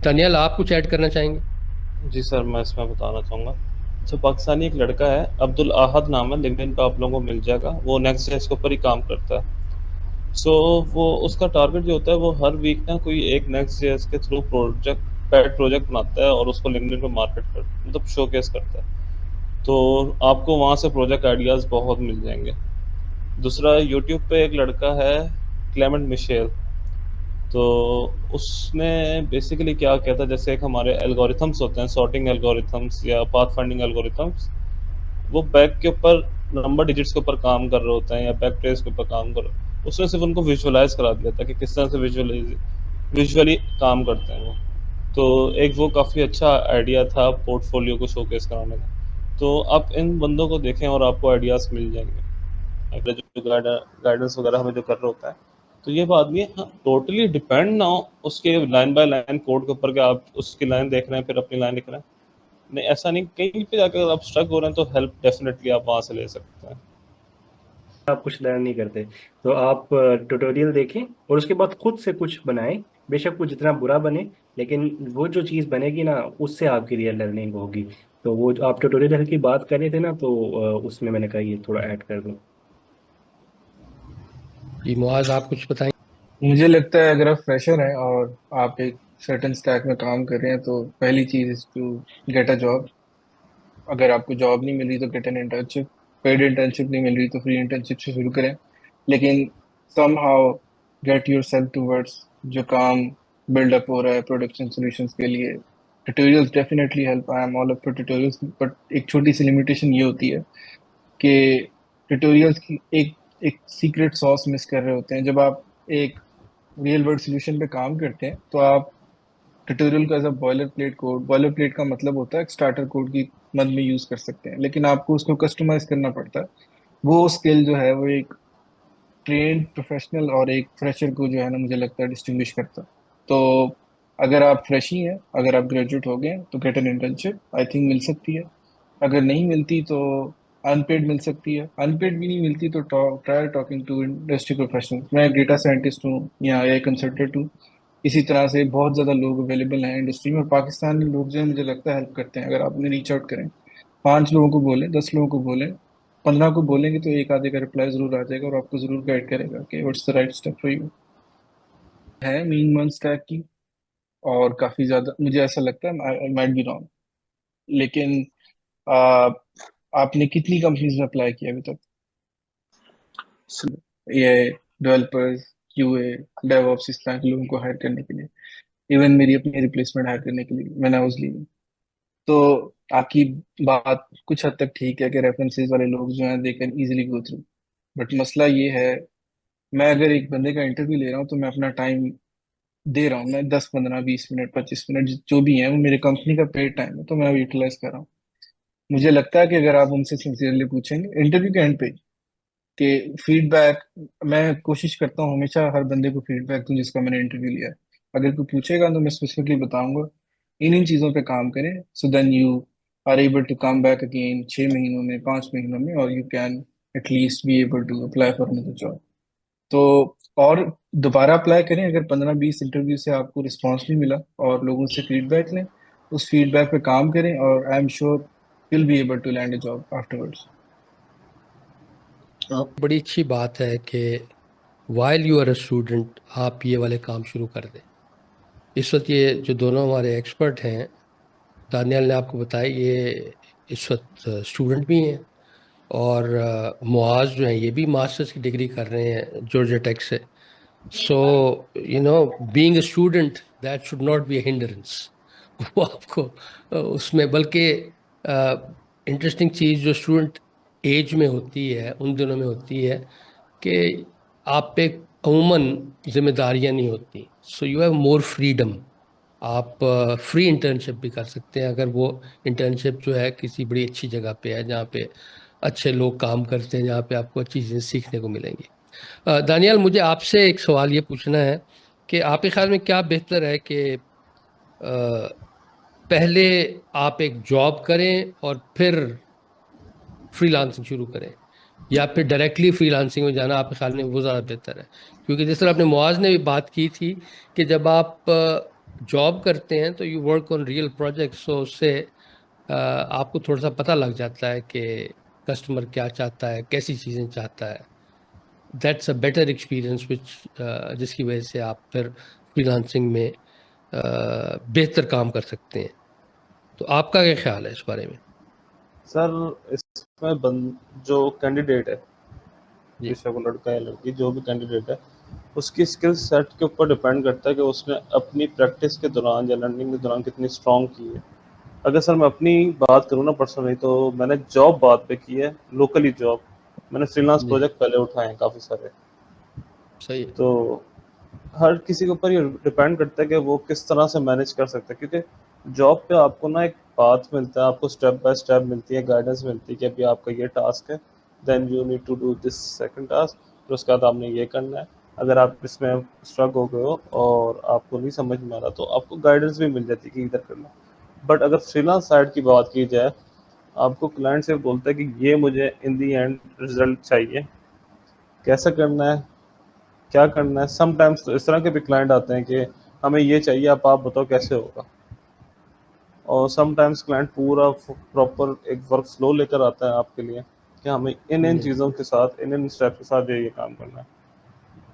Taniyal, आप कुछ ऐड करना चाहेंगे? जी सर, मैं इसमें बताना चाहूँगा। जो पाकिस्तानी एक लड़का है, अब्दुल अहद नाम है, लिंक्डइन पे आप लोगों को मिल जाएगा। वो नेक्स्ट जेएस के ऊपर ही काम करता है। सो वो उसका टारगेट जो होता है, वो हर वीक ना कोई एक नेक्स्ट जेएस के थ्रू प्रोजेक्ट, पेड प्रोजेक्ट बनाता है और उसको लिंक्डइन पे मार्केट कर, मतलब शोकेस करता है। तो आपको वहाँ से प्रोजेक्ट आइडियाज़ बहुत मिल जाएंगे। दूसरा, यूट्यूब पे एक लड़का है, क्लेमेंट मिशेल। तो उसने बेसिकली क्या किया था, जैसे एक हमारे एल्गोरिथम्स होते हैं, सॉर्टिंग एल्गोरिथम्स या पाथ फाइंडिंग एल्गोरिथम्स, वो बैक के ऊपर नंबर डिजिट्स के ऊपर काम कर रहे होते हैं या बैक ट्रेस के ऊपर काम कर रहे। उसने सिर्फ उनको विजुअलाइज करा दिया था कि किस तरह से विजुअली काम करते हैं वो। तो एक वो काफ़ी अच्छा आइडिया था पोर्टफोलियो को शोकेस कराने का। तो आप इन बंदों को देखें और आपको आइडियाज़ मिल जाएंगे। अगर जो गाइडेंस वगैरह हमें जो कर रहा होता है, तो ये बात नहीं है, हाँ, टोटली डिपेंड ना हो उसके लाइन बाय लाइन कोड के ऊपर कि आप उसकी लाइन देख रहे हैं फिर अपनी लाइन लिख रहे हैं। नहीं, ऐसा नहीं, कहीं पे जाकर अगर आप स्ट्रक हो रहे हैं तो हेल्प डेफिनेटली आप वहाँ से ले सकते हैं। आप कुछ लर्न नहीं करते तो आप ट्यूटोरियल देखें और उसके बाद खुद से कुछ बनाएं। बेशक वो जितना बुरा बने, लेकिन वो जो चीज़ बनेगी ना, उससे आपकी रियल लर्निंग होगी। तो वो जो आप ट्यूटोरियल की बात कर रहे थे ना, तो उसमें मैंने कहा ये थोड़ा ऐड कर दूं। जी मुआज, आप कुछ बताएं? मुझे लगता है अगर आप फ्रेशर हैं और आप एक सर्टेन स्टैक में काम कर रहे हैं तो पहली चीज is to get a job. अगर आपको जॉब नहीं मिल रही तो get an internship. Paid internship नहीं मिल रही तो फ्री इंटर्नशिप से शुरू करें, लेकिन somehow get yourself towards जो काम बिल्डअप हो रहा है प्रोडक्शन सॉल्यूशंस के लिए। Tutorials definitely help, I am all up for tutorials, but एक छोटी सी लिमिटेशन ये होती है कि ट्यूटोरियल्स की एक एक सीक्रेट सॉस मिस कर रहे होते हैं। जब आप एक रियल वर्ल्ड सोल्यूशन पे काम करते हैं तो आप ट्यूटोरियल को as a boilerplate code, boilerplate का मतलब होता है स्टार्टर कोड की मद में यूज कर सकते हैं, लेकिन आपको उसको कस्टमाइज करना पड़ता है। वो स्किल जो है वो एक ट्रेंड प्रोफेशनल और एक फ्रेशर को जो है ना, मुझे लगता है डिस्टिंग्विश करता है। तो अगर आप फ्रेश ही हैं, अगर आप ग्रेजुएट हो गए हैं, तो get an internship I think मिल सकती है। अगर नहीं मिलती तो अनपेड मिल सकती है, अनपेड भी नहीं मिलती तो try talking to industry professionals. मैं एक डेटा साइंटिस्ट हूँ या एआई कंसल्टेंट हूँ, इसी तरह से बहुत ज़्यादा लोग अवेलेबल हैं इंडस्ट्री में, और पाकिस्तानी लोग जो है मुझे लगता है हेल्प करते हैं। अगर आप उन्हें रीच आउट करें, 5 लोगों को बोलें, 10 लोगों को बोलें, 15 को बोलेंगे तो एक आधे का रिप्लाई जरूर आ जाएगा और आपको जरूर गाइड करेगा कि what's the right step for you. है मीन मंथ्स टैग की, और काफ़ी ज़्यादा मुझे ऐसा लगता है, आई माइट बी रॉन्ग, लेकिन आ, आपने कितनी कंपनीज में अप्लाई किया अभी तक? ये डेवलपर्स, क्यूए, डेवऑप्स, इस तरह के लोगों को हायर करने के लिए, इवन मेरी अपनी रिप्लेसमेंट हायर करने के लिए मैंने हाउस ली। तो आपकी बात कुछ हद तक ठीक है कि रेफरेंसेस वाले लोग जो हैं they can easily go through, but मसला ये है, मैं अगर एक बंदे का इंटरव्यू ले रहा हूँ तो मैं अपना टाइम दे रहा हूँ, मैं 10 15 20 मिनट 25 मिनट जो भी है वो मेरे कंपनी का पेड टाइम है, तो मैं यूटिलाइज कर रहा हूँ। मुझे लगता है कि अगर आप उनसे सिंसियरली पूछेंगे इंटरव्यू के एंड पे कि फीडबैक, मैं कोशिश करता हूँ हमेशा हर बंदे को फीडबैक दूं जिसका मैंने इंटरव्यू लिया है। अगर कोई पूछेगा तो मैं स्पेसिफिकली बताऊंगा इन इन चीज़ों पे काम करें, so then you are able to come back again 6 महीनों में, 5 महीनों में, और you can at least be able to apply for another job. तो और दोबारा अप्लाई करें, अगर 15 20 इंटरव्यू से आपको रिस्पॉन्स नहीं मिला और लोगों से फीडबैक लें, उस फीडबैक पे काम करें, और I am sure will be able to land a job afterwards. बड़ी अच्छी बात है कि while you are a student आप ये वाले काम शुरू कर दें। इस वक्त ये जो दोनों हमारे एक्सपर्ट हैं, दानियाल ने आपको बताया, ये इस वक्त स्टूडेंट भी हैं, और मुआज जो हैं ये भी मास्टर्स की डिग्री कर रहे हैं जॉर्जिया टेक से। So being a student that should not be a hindrance वो आपको उसमें, बल्कि इंटरेस्टिंग चीज़ जो स्टूडेंट एज में होती है, उन दिनों में होती है कि आप पे अमूमन जिम्मेदारियां नहीं होती, so you have more freedom. आप फ्री इंटर्नशिप भी कर सकते हैं, अगर वो इंटर्नशिप जो है किसी बड़ी अच्छी जगह पे है जहाँ पे अच्छे लोग काम करते हैं, जहाँ पे आपको अच्छी चीज़ें सीखने को मिलेंगी। दानियाल, मुझे आपसे एक सवाल ये पूछना है कि आपके ख्याल में क्या बेहतर है कि पहले आप एक जॉब करें और फिर फ्रीलांसिंग शुरू करें, या फिर डायरेक्टली फ्रीलांसिंग में जाना आपके ख्याल में वो ज़्यादा बेहतर है? क्योंकि जिस तरह आपने मुआज ने भी बात की थी कि जब आप जॉब करते हैं तो you work on real project, so उससे आपको थोड़ा सा पता लग जाता है कि कस्टमर क्या चाहता है, कैसी चीज़ें चाहता है। That's a better experience which जिसकी वजह से आप फिर फ्रीलांसिंग में बेहतर काम कर सकते हैं। तो आपका क्या ख्याल है इस बारे में? सर इसमें जो कैंडिडेट है, जी बेशक वो लड़का या लड़की, जो भी कैंडिडेट है, उसकी स्किल सेट के ऊपर डिपेंड करता है कि उसने अपनी प्रैक्टिस के दौरान या लर्निंग के दौरान कितनी स्ट्रॉन्ग की है। अगर सर मैं अपनी बात करूँ ना पर्सनली, तो मैंने जॉब बात पे की है, लोकली जॉब। मैंने फ्रीलांस जी, प्रोजेक्ट पहले उठाए हैं काफ़ी सारे। सही है। तो हर किसी के ऊपर ये डिपेंड करता है कि वो किस तरह से मैनेज कर सकता है, क्योंकि जॉब पे आपको ना एक पाथ मिलता है, आपको स्टेप बाय स्टेप मिलती है, गाइडेंस मिलती है कि अभी आपका ये टास्क है, then you need to do this second task, फिर उसके बाद आपने ये करना है। अगर आप इसमें स्ट्रक हो गए हो और आपको नहीं समझ में आ रहा, तो आपको गाइडेंस भी मिल जाती है कि इधर करना। बट अगर फ्रीलांस साइड की बात की जाए, आपको क्लाइंट से बोलता है कि ये मुझे इन दी एंड रिजल्ट चाहिए, कैसा करना है, क्या करना है। समटाइम्स तो इस तरह के भी क्लाइंट आते हैं कि हमें ये चाहिए, आप बताओ कैसे होगा। और समटाइम्स क्लाइंट पूरा प्रॉपर एक वर्क फ्लो लेकर आता है आपके लिए कि हमें इन इन जी चीज़ों के साथ, इन इन स्टेप के साथ ये काम करना है।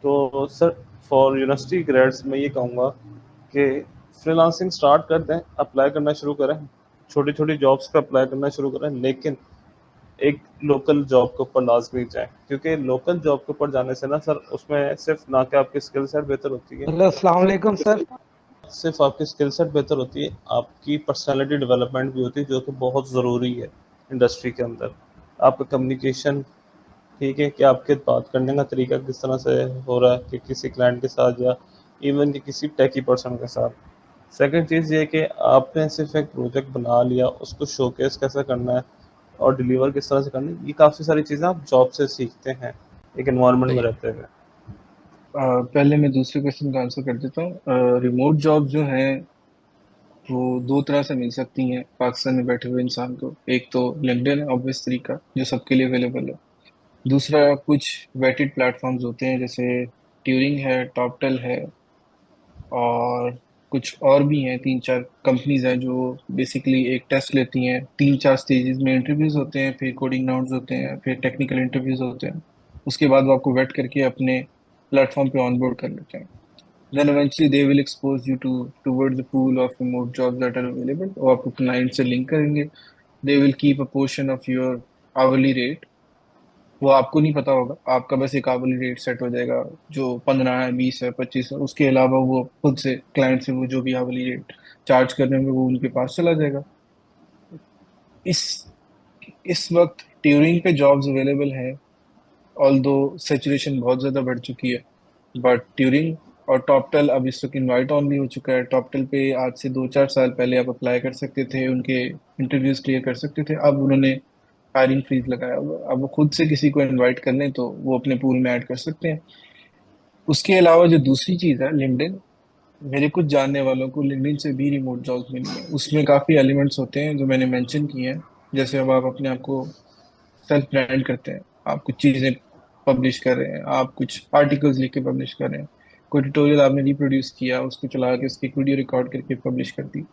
तो सर फॉर यूनिवर्सिटी ग्रेड्स मैं ये कहूँगा कि फ्रीलांसिंग स्टार्ट कर दें, अप्लाई करना शुरू करें, छोटी छोटी जॉब्स पे अप्लाई करना शुरू करें, लेकिन एक लोकल जॉब के ऊपर लाजमी जाएं, क्योंकि लोकल जॉब के ऊपर जाने से ना सर, उसमें सिर्फ ना कि आपकी स्किल सेट बेहतर होती है, हेलो अस्सलाम वालेकुम सर। सिर्फ आपकी स्किल सेट बेहतर होती है, आपकी पर्सनालिटी डेवलपमेंट भी होती है, जो कि बहुत ज़रूरी है इंडस्ट्री के अंदर। आपका कम्युनिकेशन ठीक है कि आपके बात करने का तरीका किस तरह से हो रहा है कि किसी क्लाइंट के साथ या इवन कि किसी टेकी पर्सन के साथ। सेकंड चीज़ ये कि आपने सिर्फ एक प्रोजेक्ट बना लिया, उसको शोकेस कैसे करना है और डिलीवर किस तरह से करना है, ये काफ़ी सारी चीज़ें आप जॉब से सीखते हैं एक एनवायरनमेंट सही में है। रहते हुए। पहले मैं दूसरे क्वेश्चन का आंसर कर देता हूँ। रिमोट जॉब जो है वो दो तरह से मिल सकती हैं पाकिस्तान में बैठे हुए इंसान को। एक तो लिंक्डइन है ऑब्वियस तरीका, जो सबके लिए अवेलेबल है। दूसरा कुछ वेटेड प्लेटफॉर्म्स होते हैं, जैसे ट्यूरिंग है, टॉपटेल है, और कुछ और भी हैं। तीन चार कंपनीज हैं जो बेसिकली एक टेस्ट लेती हैं। तीन चार स्टेजेस में इंटरव्यूज होते हैं, फिर कोडिंग राउंड्स होते हैं, फिर टेक्निकल इंटरव्यूज होते हैं। उसके बाद वो आपको वेट करके अपने प्लेटफॉर्म पे ऑनबोर्ड कर लेते हैं। Then eventually they will expose you towards the pool of remote jobs that are available, और आपको क्लाइंट से लिंक करेंगे। They will keep a portion of your hourly rate। वो आपको नहीं पता होगा, आपका बस एक hourly रेट सेट हो जाएगा, जो 15 है, 20 है, 25 है। उसके अलावा वो खुद से क्लाइंट से वो जो भी hourly रेट चार्ज कर रहे होंगे वो उनके पास चला जाएगा। इस इस वक्त ट्यूरिंग पे जॉब्स अवेलेबल हैं, ऑल्दो सैचुरेशन बहुत ज़्यादा बढ़ चुकी है। बट ट्यूरिंग और टॉपटेल अब इस वक्त इनवाइट ऑन भी हो चुका है। टॉपटेल पे आज से 2-4 साल पहले आप अप्लाई कर सकते थे, उनके इंटरव्यूज क्लियर कर सकते थे। अब उन्होंने हायरिंग फ्रीज लगाया हुआ है। अब वो खुद से किसी को इनवाइट कर लें तो वो अपने पूल में ऐड कर सकते हैं। उसके अलावा जो दूसरी चीज़ है लिंक्डइन, मेरे कुछ जानने वालों को लिंक्डइन से भी रिमोट जॉब्स मिली है। उसमें काफ़ी एलिमेंट्स होते हैं जो मैंने मेंशन किए हैं। जैसे अब आप अपने आप को सेल्फ ब्रांड करते हैं, आप कुछ चीज़ें पब्लिश कर रहे हैं, आप कुछ आर्टिकल्स लिख के पब्लिश कर रहे हैं, कोई ट्यूटोरियल आपने रिप्रोड्यूस किया, उसको चला के उसकी वीडियो रिकॉर्ड करके पब्लिश कर दी,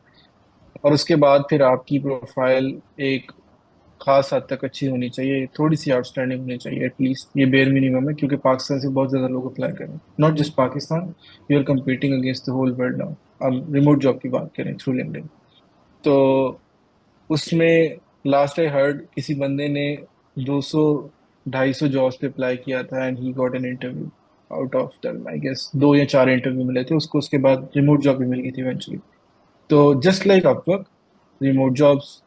और उसके बाद फिर आपकी प्रोफाइल एक खास हद तक अच्छी होनी चाहिए, थोड़ी सी आउटस्टैंडिंग होनी चाहिए एटलीस्ट। ये बेयर मिनिमम है, क्योंकि पाकिस्तान से बहुत ज़्यादा लोग अप्लाई करें। Not just Pakistan, you are competing against the whole world now. अब रिमोट जॉब की बात करें थ्रू लिंक्डइन, तो उसमें लास्ट आई हर्ड किसी बंदे ने 200-250 जॉब्स पे अप्लाई किया था and he got an interview. Out of that I guess 2 या 4 इंटरव्यू मिले थे उसको, उसके बाद रिमोट जॉब भी मिल गई थी इवेंचुअली। तो just like Upwork, remote jobs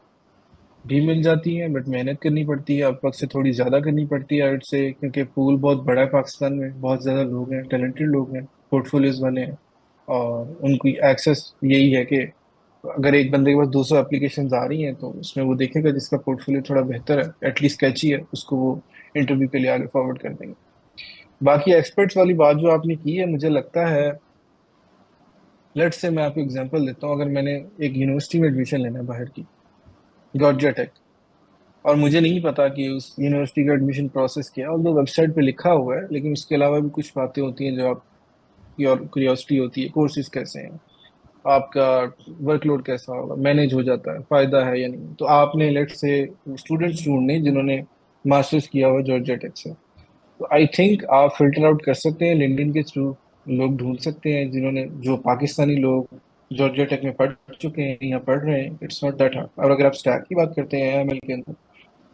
भी मिल जाती हैं, बट मेहनत करनी पड़ती है, अपवर्क से थोड़ी ज़्यादा करनी पड़ती है आई से, क्योंकि पूल बहुत बड़ा है पाकिस्तान में, बहुत ज़्यादा लोग हैं, टैलेंटेड लोग हैं, पोर्टफोलियोज वाले हैं, और उनकी एक्सेस यही है कि अगर एक बंदे के पास 200 एप्लीकेशंस आ रही हैं तो उसमें वो देखेगा जिसका पोर्टफोलियो थोड़ा बेहतर है, एटलीस्ट कैची है, उसको वो इंटरव्यू के लिए आगे फॉरवर्ड कर देंगे। बाकी एक्सपर्ट्स वाली बात जो आपने की है, मुझे लगता है, लेट्स से मैं आपको एग्जांपल देता हूँ। अगर मैंने एक यूनिवर्सिटी में एडमिशन लेना है बाहर की, जॉर्जिया टेक, और मुझे नहीं पता कि उस यूनिवर्सिटी का एडमिशन प्रोसेस क्या है, और वेबसाइट पे लिखा हुआ है, लेकिन उसके अलावा भी कुछ बातें होती हैं जो आपकी और क्यूरियोसिटी होती है, कोर्सेज कैसे हैं, आपका वर्कलोड कैसा होगा, मैनेज हो जाता है, फायदा है या नहीं। तो आपने लेट से स्टूडेंट्स ढूंढने जिन्होंने मास्टर्स किया हुआ जॉर्जिया टेक से, तो आई थिंक आप फिल्टर आउट कर सकते हैं लिंक्डइन के थ्रू। लोग ढूंढ सकते हैं जिन्होंने, जो पाकिस्तानी लोग जॉर्जिया टेक में पढ़ चुके हैं या पढ़ रहे हैं। It's not that hard. और अगर आप स्टैक की बात करते हैं एमएल के अंदर,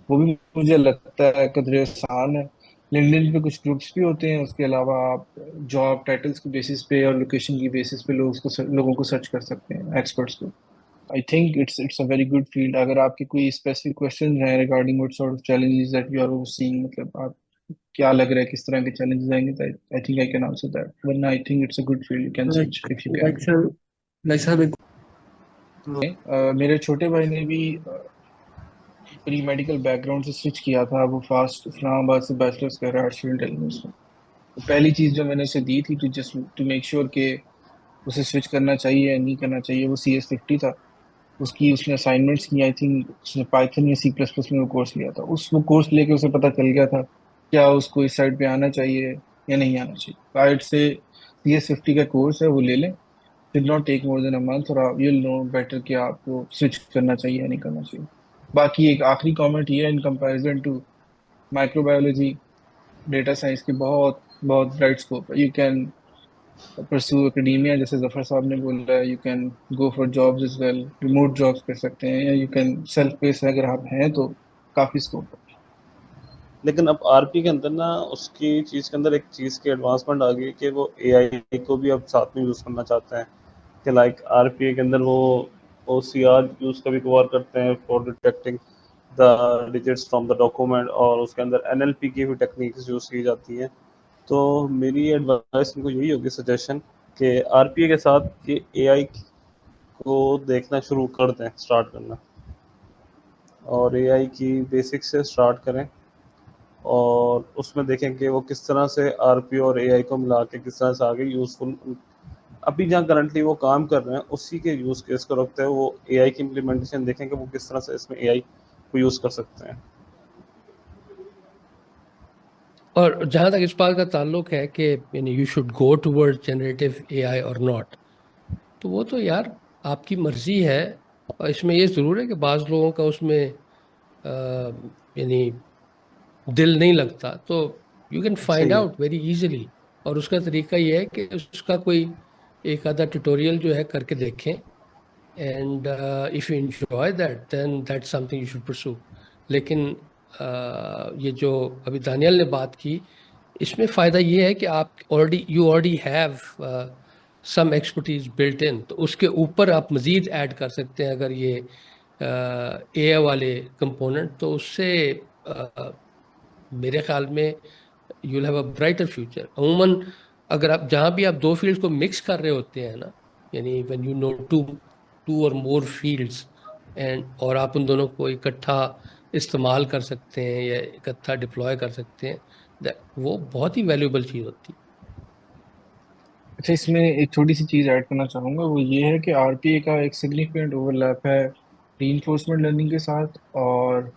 वो भी मुझे लगता है कदरे आसान है। लिंक्डइन पे कुछ ग्रुप्स भी होते हैं। उसके अलावा आप जॉब टाइटल्स के बेसिस पे और लोकेशन की बेसिस पे लोगों को सर्च कर सकते हैं, एक्सपर्ट्स को। I think it's a very good field. अगर आपके कोई स्पेसिफिक क्वेश्चन हैं regarding what sort of challenges that you are seeing, मतलब आप क्या लग रहा है किस तरह के चैलेंजेस आएंगे, तो I think I can answer that. वरना I think it's a good field, you can switch like if you can. Like sir like sir एक मेरे छोटे भाई ने भी प्री मेडिकल बैकग्राउंड से स्विच किया था। वो फास्ट इस्लामाबाद से बैचलर्स कर रहा है आर्टिफिशियल इंटेलिजेंस में। तो पहली चीज़ जो मैंने उसे दी थी to just to make sure कि उसे स्विच करना चाहिए या नहीं करना चाहिए, वो CS50 था। उसकी उसने असाइनमेंट्स की, आई थिंक उसने पाइथन या C++ में वो कोर्स लिया था। वो कोर्स लेके उसे पता चल गया था क्या उसको इस साइड पे आना चाहिए या नहीं आना चाहिए। साइड से CS50 का कोर्स है, वो ले लें। Did not take more than a month, और आप यूल नो बेटर कि आपको स्विच करना चाहिए या नहीं करना चाहिए। बाकी एक आखिरी कमेंट ये है, in comparison to microbiology, data science की बहुत बहुत ब्राइट स्कोप है। यू कैन परस्यू एकेडमिया, जैसे जफर साहब ने बोला है, you can go for jobs as well, remote jobs कर सकते हैं, या यू कैन सेल्फ पेस अगर आप हैं तो काफी स्कोप है। लेकिन अब आरपी के अंदर ना उसकी चीज़ के अंदर एक चीज़ की एडवांसमेंट आ गई कि वो एआई को भी अब साथ में यूज़ करना चाहते हैं, कि लाइक आरपीए के अंदर वो ओसीआर यूज़ कभी कभार करते हैं for detecting the digits from the document, और उसके अंदर एनएलपी की भी टेक्निक्स यूज़ की जाती हैं। तो मेरी एडवाइस इनको यही होगी, सजेशन, कि आरपीए के साथ ये एआई को देखना शुरू कर दें, स्टार्ट करना, और एआई की बेसिक से स्टार्ट करें, और उसमें देखें कि वो किस तरह से आरपी और एआई को मिला के किस तरह से आगे यूज़फुल अभी जहाँ करंटली वो काम कर रहे हैं उसी के यूज़ केस को रखते हैं वो एआई की इम्प्लीमेंटेशन देखेंगे, वो किस तरह से इसमें एआई को यूज़ कर सकते हैं। और जहाँ तक इस बात का ताल्लुक है कि you should go toward generative AI और नॉट, तो वो तो यार आपकी मर्जी है। और इसमें ये ज़रूर है कि बाज़ लोगों का उसमें यानी दिल नहीं लगता, तो यू कैन फाइंड सही है। Out very easily. और उसका तरीका ये है कि उसका कोई एक आधा ट्यूटोरियल जो है करके देखें, and if you enjoy that then that's something you should pursue. लेकिन ये जो अभी दानियल ने बात की, इसमें फ़ायदा ये है कि आप you already have some expertise built in, तो उसके ऊपर आप मज़ीद ऐड कर सकते हैं अगर ये एआई वाले कंपोनेंट, तो उससे मेरे ख्याल में you will have a brighter future. अमूमन अगर आप जहाँ भी आप दो फील्ड्स को मिक्स कर रहे होते हैं ना, यानी व्हेन यू नो टू और मोर फील्ड्स एंड, और आप उन दोनों को इकट्ठा इस्तेमाल कर सकते हैं या इकट्ठा डिप्लॉय कर सकते हैं, वो बहुत ही वैल्यूएबल चीज़ होती है। अच्छा, इसमें एक छोटी सी चीज़ ऐड करना चाहूँगा, वो ये है कि आरपीए का एक सिग्निफिकेंट ओवरलैप है रीइंफोर्समेंट लर्निंग के साथ और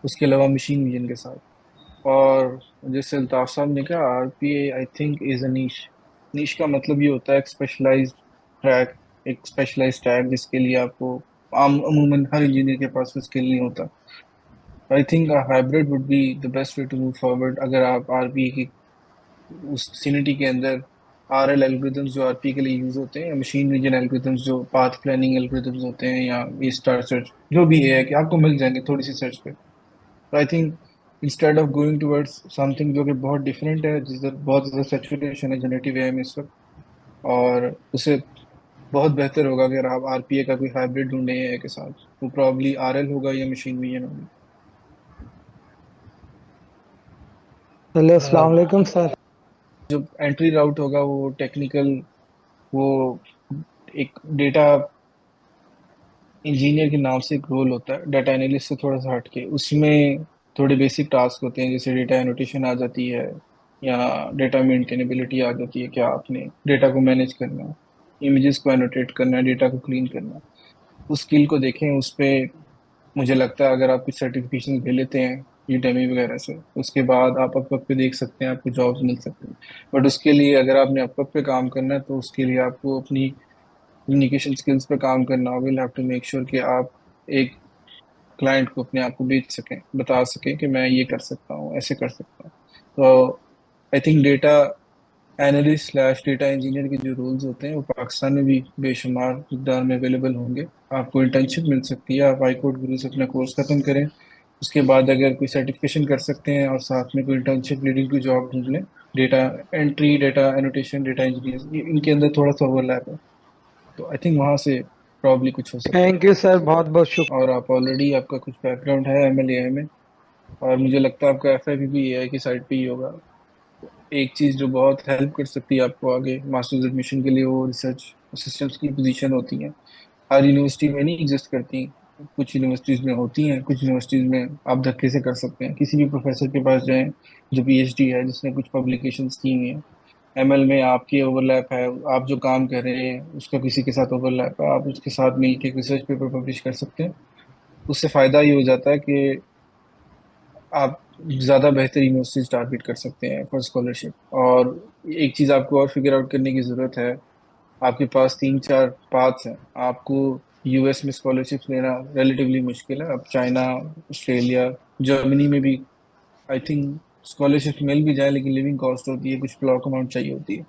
उसके अलावा मशीन विजन के साथ। और जैसे अल्ताफ साहब ने कहा, RPA I think is a niche. Niche का मतलब ये होता है एक स्पेशलाइज्ड ट्रैक, एक स्पेशलाइज्ड ट्रैक जिसके लिए आपको आम अमूमन हर इंजीनियर के पास वो स्किल नहीं होता। I think hybrid would be the best way to move forward. अगर आप आरपीए की उस सिनिटी के अंदर आरएल एल्गोरिथम्स जो आरपीए के लिए यूज होते हैं, या मशीन विजन एल्गोरिथम्स जो पाथ प्लानिंग एल्गोरिथम्स होते हैं, या ये स्टार सर्च जो भी है कि आपको मिल जाएंगे थोड़ी सी सर्च पे। तो I think instead of going towards something जो कि बहुत डिफरेंट है, जिस बहुत ज़्यादा सैचुरेशन है जनरेटिव एआई में इस वक्त, और उसे बहुत बेहतर होगा अगर आप आरपीए का कोई हाइब्रिड ढूंढे एआई के साथ। वो प्रॉब्ली आरएल होगा या मशीन विजन होगी। हेलो अस्सलाम वालेकुम सर। जो एंट्री राउट होगा वो टेक्निकल, वो एक डेटा इंजीनियर के नाम से एक रोल होता है, डाटा एनालिस्ट से थोड़ा सा हटके। उसमें थोड़े बेसिक टास्क होते हैं, जैसे डेटा एनोटेशन आ जाती है, या डेटा मेंटेनेबिलिटी आ जाती है, क्या आपने डेटा को मैनेज करना है, इमेजेस को एनोटेट करना है, डेटा को क्लीन करना है। उस स्किल को देखें। उस पे मुझे लगता है अगर आप कुछ सर्टिफिकेशन ले लेते हैं यूडेमी वगैरह से, उसके बाद आप अपवर्क पे देख सकते हैं, आपको जॉब्स मिल सकती हैं। बट उसके लिए अगर आपने अपवर्क पे काम करना है, तो उसके लिए आपको अपनी कम्युनिकेशन स्किल्स पे काम करना होगा। Will have to make sure कि आप एक क्लाइंट को अपने आप को बेच सकें, बता सकें कि मैं ये कर सकता हूँ, ऐसे कर सकता हूँ। तो I think data analyst slash data engineer के जो रोल्स होते हैं वो पाकिस्तान में भी बेशुमार मिकदार में अवेलेबल होंगे। आपको इंटर्नशिप मिल सकती है। आप हाईकोर्ट गुरु से अपना कोर्स खत्म करें, उसके बाद अगर कोई सर्टिफिकेशन कर सकते हैं और साथ में कोई इंटर्नशिप लीडिंग की जॉब ढूंढ लें। Data entry, data annotation, data engineer, इनके अंदर थोड़ा सा ओवरलैप है। तो आई थिंक वहाँ से प्रॉब्ली कुछ हो सकता है। थैंक यू सर, बहुत बहुत शुक्रिया। और आप ऑलरेडी, आपका कुछ बैकग्राउंड है एमएल एआई में, और मुझे लगता है आपका एफआईबी भी एआई की साइड पे ही होगा। एक चीज़ जो बहुत हेल्प कर सकती है आपको आगे मास्टर्स एडमिशन के लिए, वो रिसर्च असिस्टेंट्स की पोजीशन होती है। हर यूनिवर्सिटी में नहीं एग्जिस्ट करती, कुछ यूनिवर्सिटीज़ में होती हैं, कुछ यूनिवर्सिटीज़ में आप धक्के से कर सकते हैं। किसी भी प्रोफेसर के पास जाएं जो पीएचडी है, जिसने कुछ पब्लिकेशंस की हुई हैं। एमएल में आपकी ओवरलैप है, आप जो काम कर रहे हैं उसका किसी के साथ ओवरलैप है, आप उसके साथ मिलकर एक रिसर्च पेपर पब्लिश कर सकते हैं। उससे फ़ायदा ये हो जाता है कि आप ज़्यादा बेहतर यूनिवर्सिटीज टारगेट कर सकते हैं फॉर स्कॉलरशिप। और एक चीज़ आपको और फिगर आउट करने की ज़रूरत है। आपके पास तीन चार पाथ्स हैं। आपको यूएस में स्कॉलरशिप लेना रिलेटिवली मुश्किल है। अब चाइना, ऑस्ट्रेलिया, जर्मनी में भी आई थिंक स्कॉलरशिप मिल भी जाए, लेकिन लिविंग कॉस्ट होती है, कुछ ब्लॉक अमाउंट चाहिए होती है।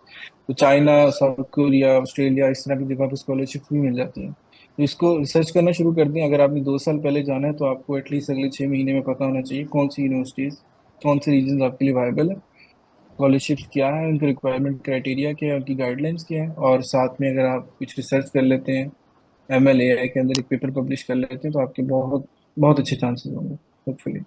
तो चाइना, साउथ कोरिया, ऑस्ट्रेलिया, इस तरह की जगह पर स्कॉलरशिप भी मिल जाती है। तो इसको रिसर्च करना शुरू कर दें। अगर आपने 2 साल पहले जाना है, तो आपको एटलीस्ट अगले 6 महीने में पता होना चाहिए कौन सी यूनिवर्सिटीज, कौन से रीजन आपके लिए वायबल है, स्कॉलरशिप्स क्या है, उनके रिक्वायरमेंट क्राइटेरिया क्या है, उनकी गाइडलाइंस क्या है। और साथ में अगर आप कुछ रिसर्च कर लेते हैं, एमएल एआई के अंदर एक पेपर पब्लिश कर लेते हैं, तो आपके बहुत बहुत अच्छे चांसेस होंगे होपफुली।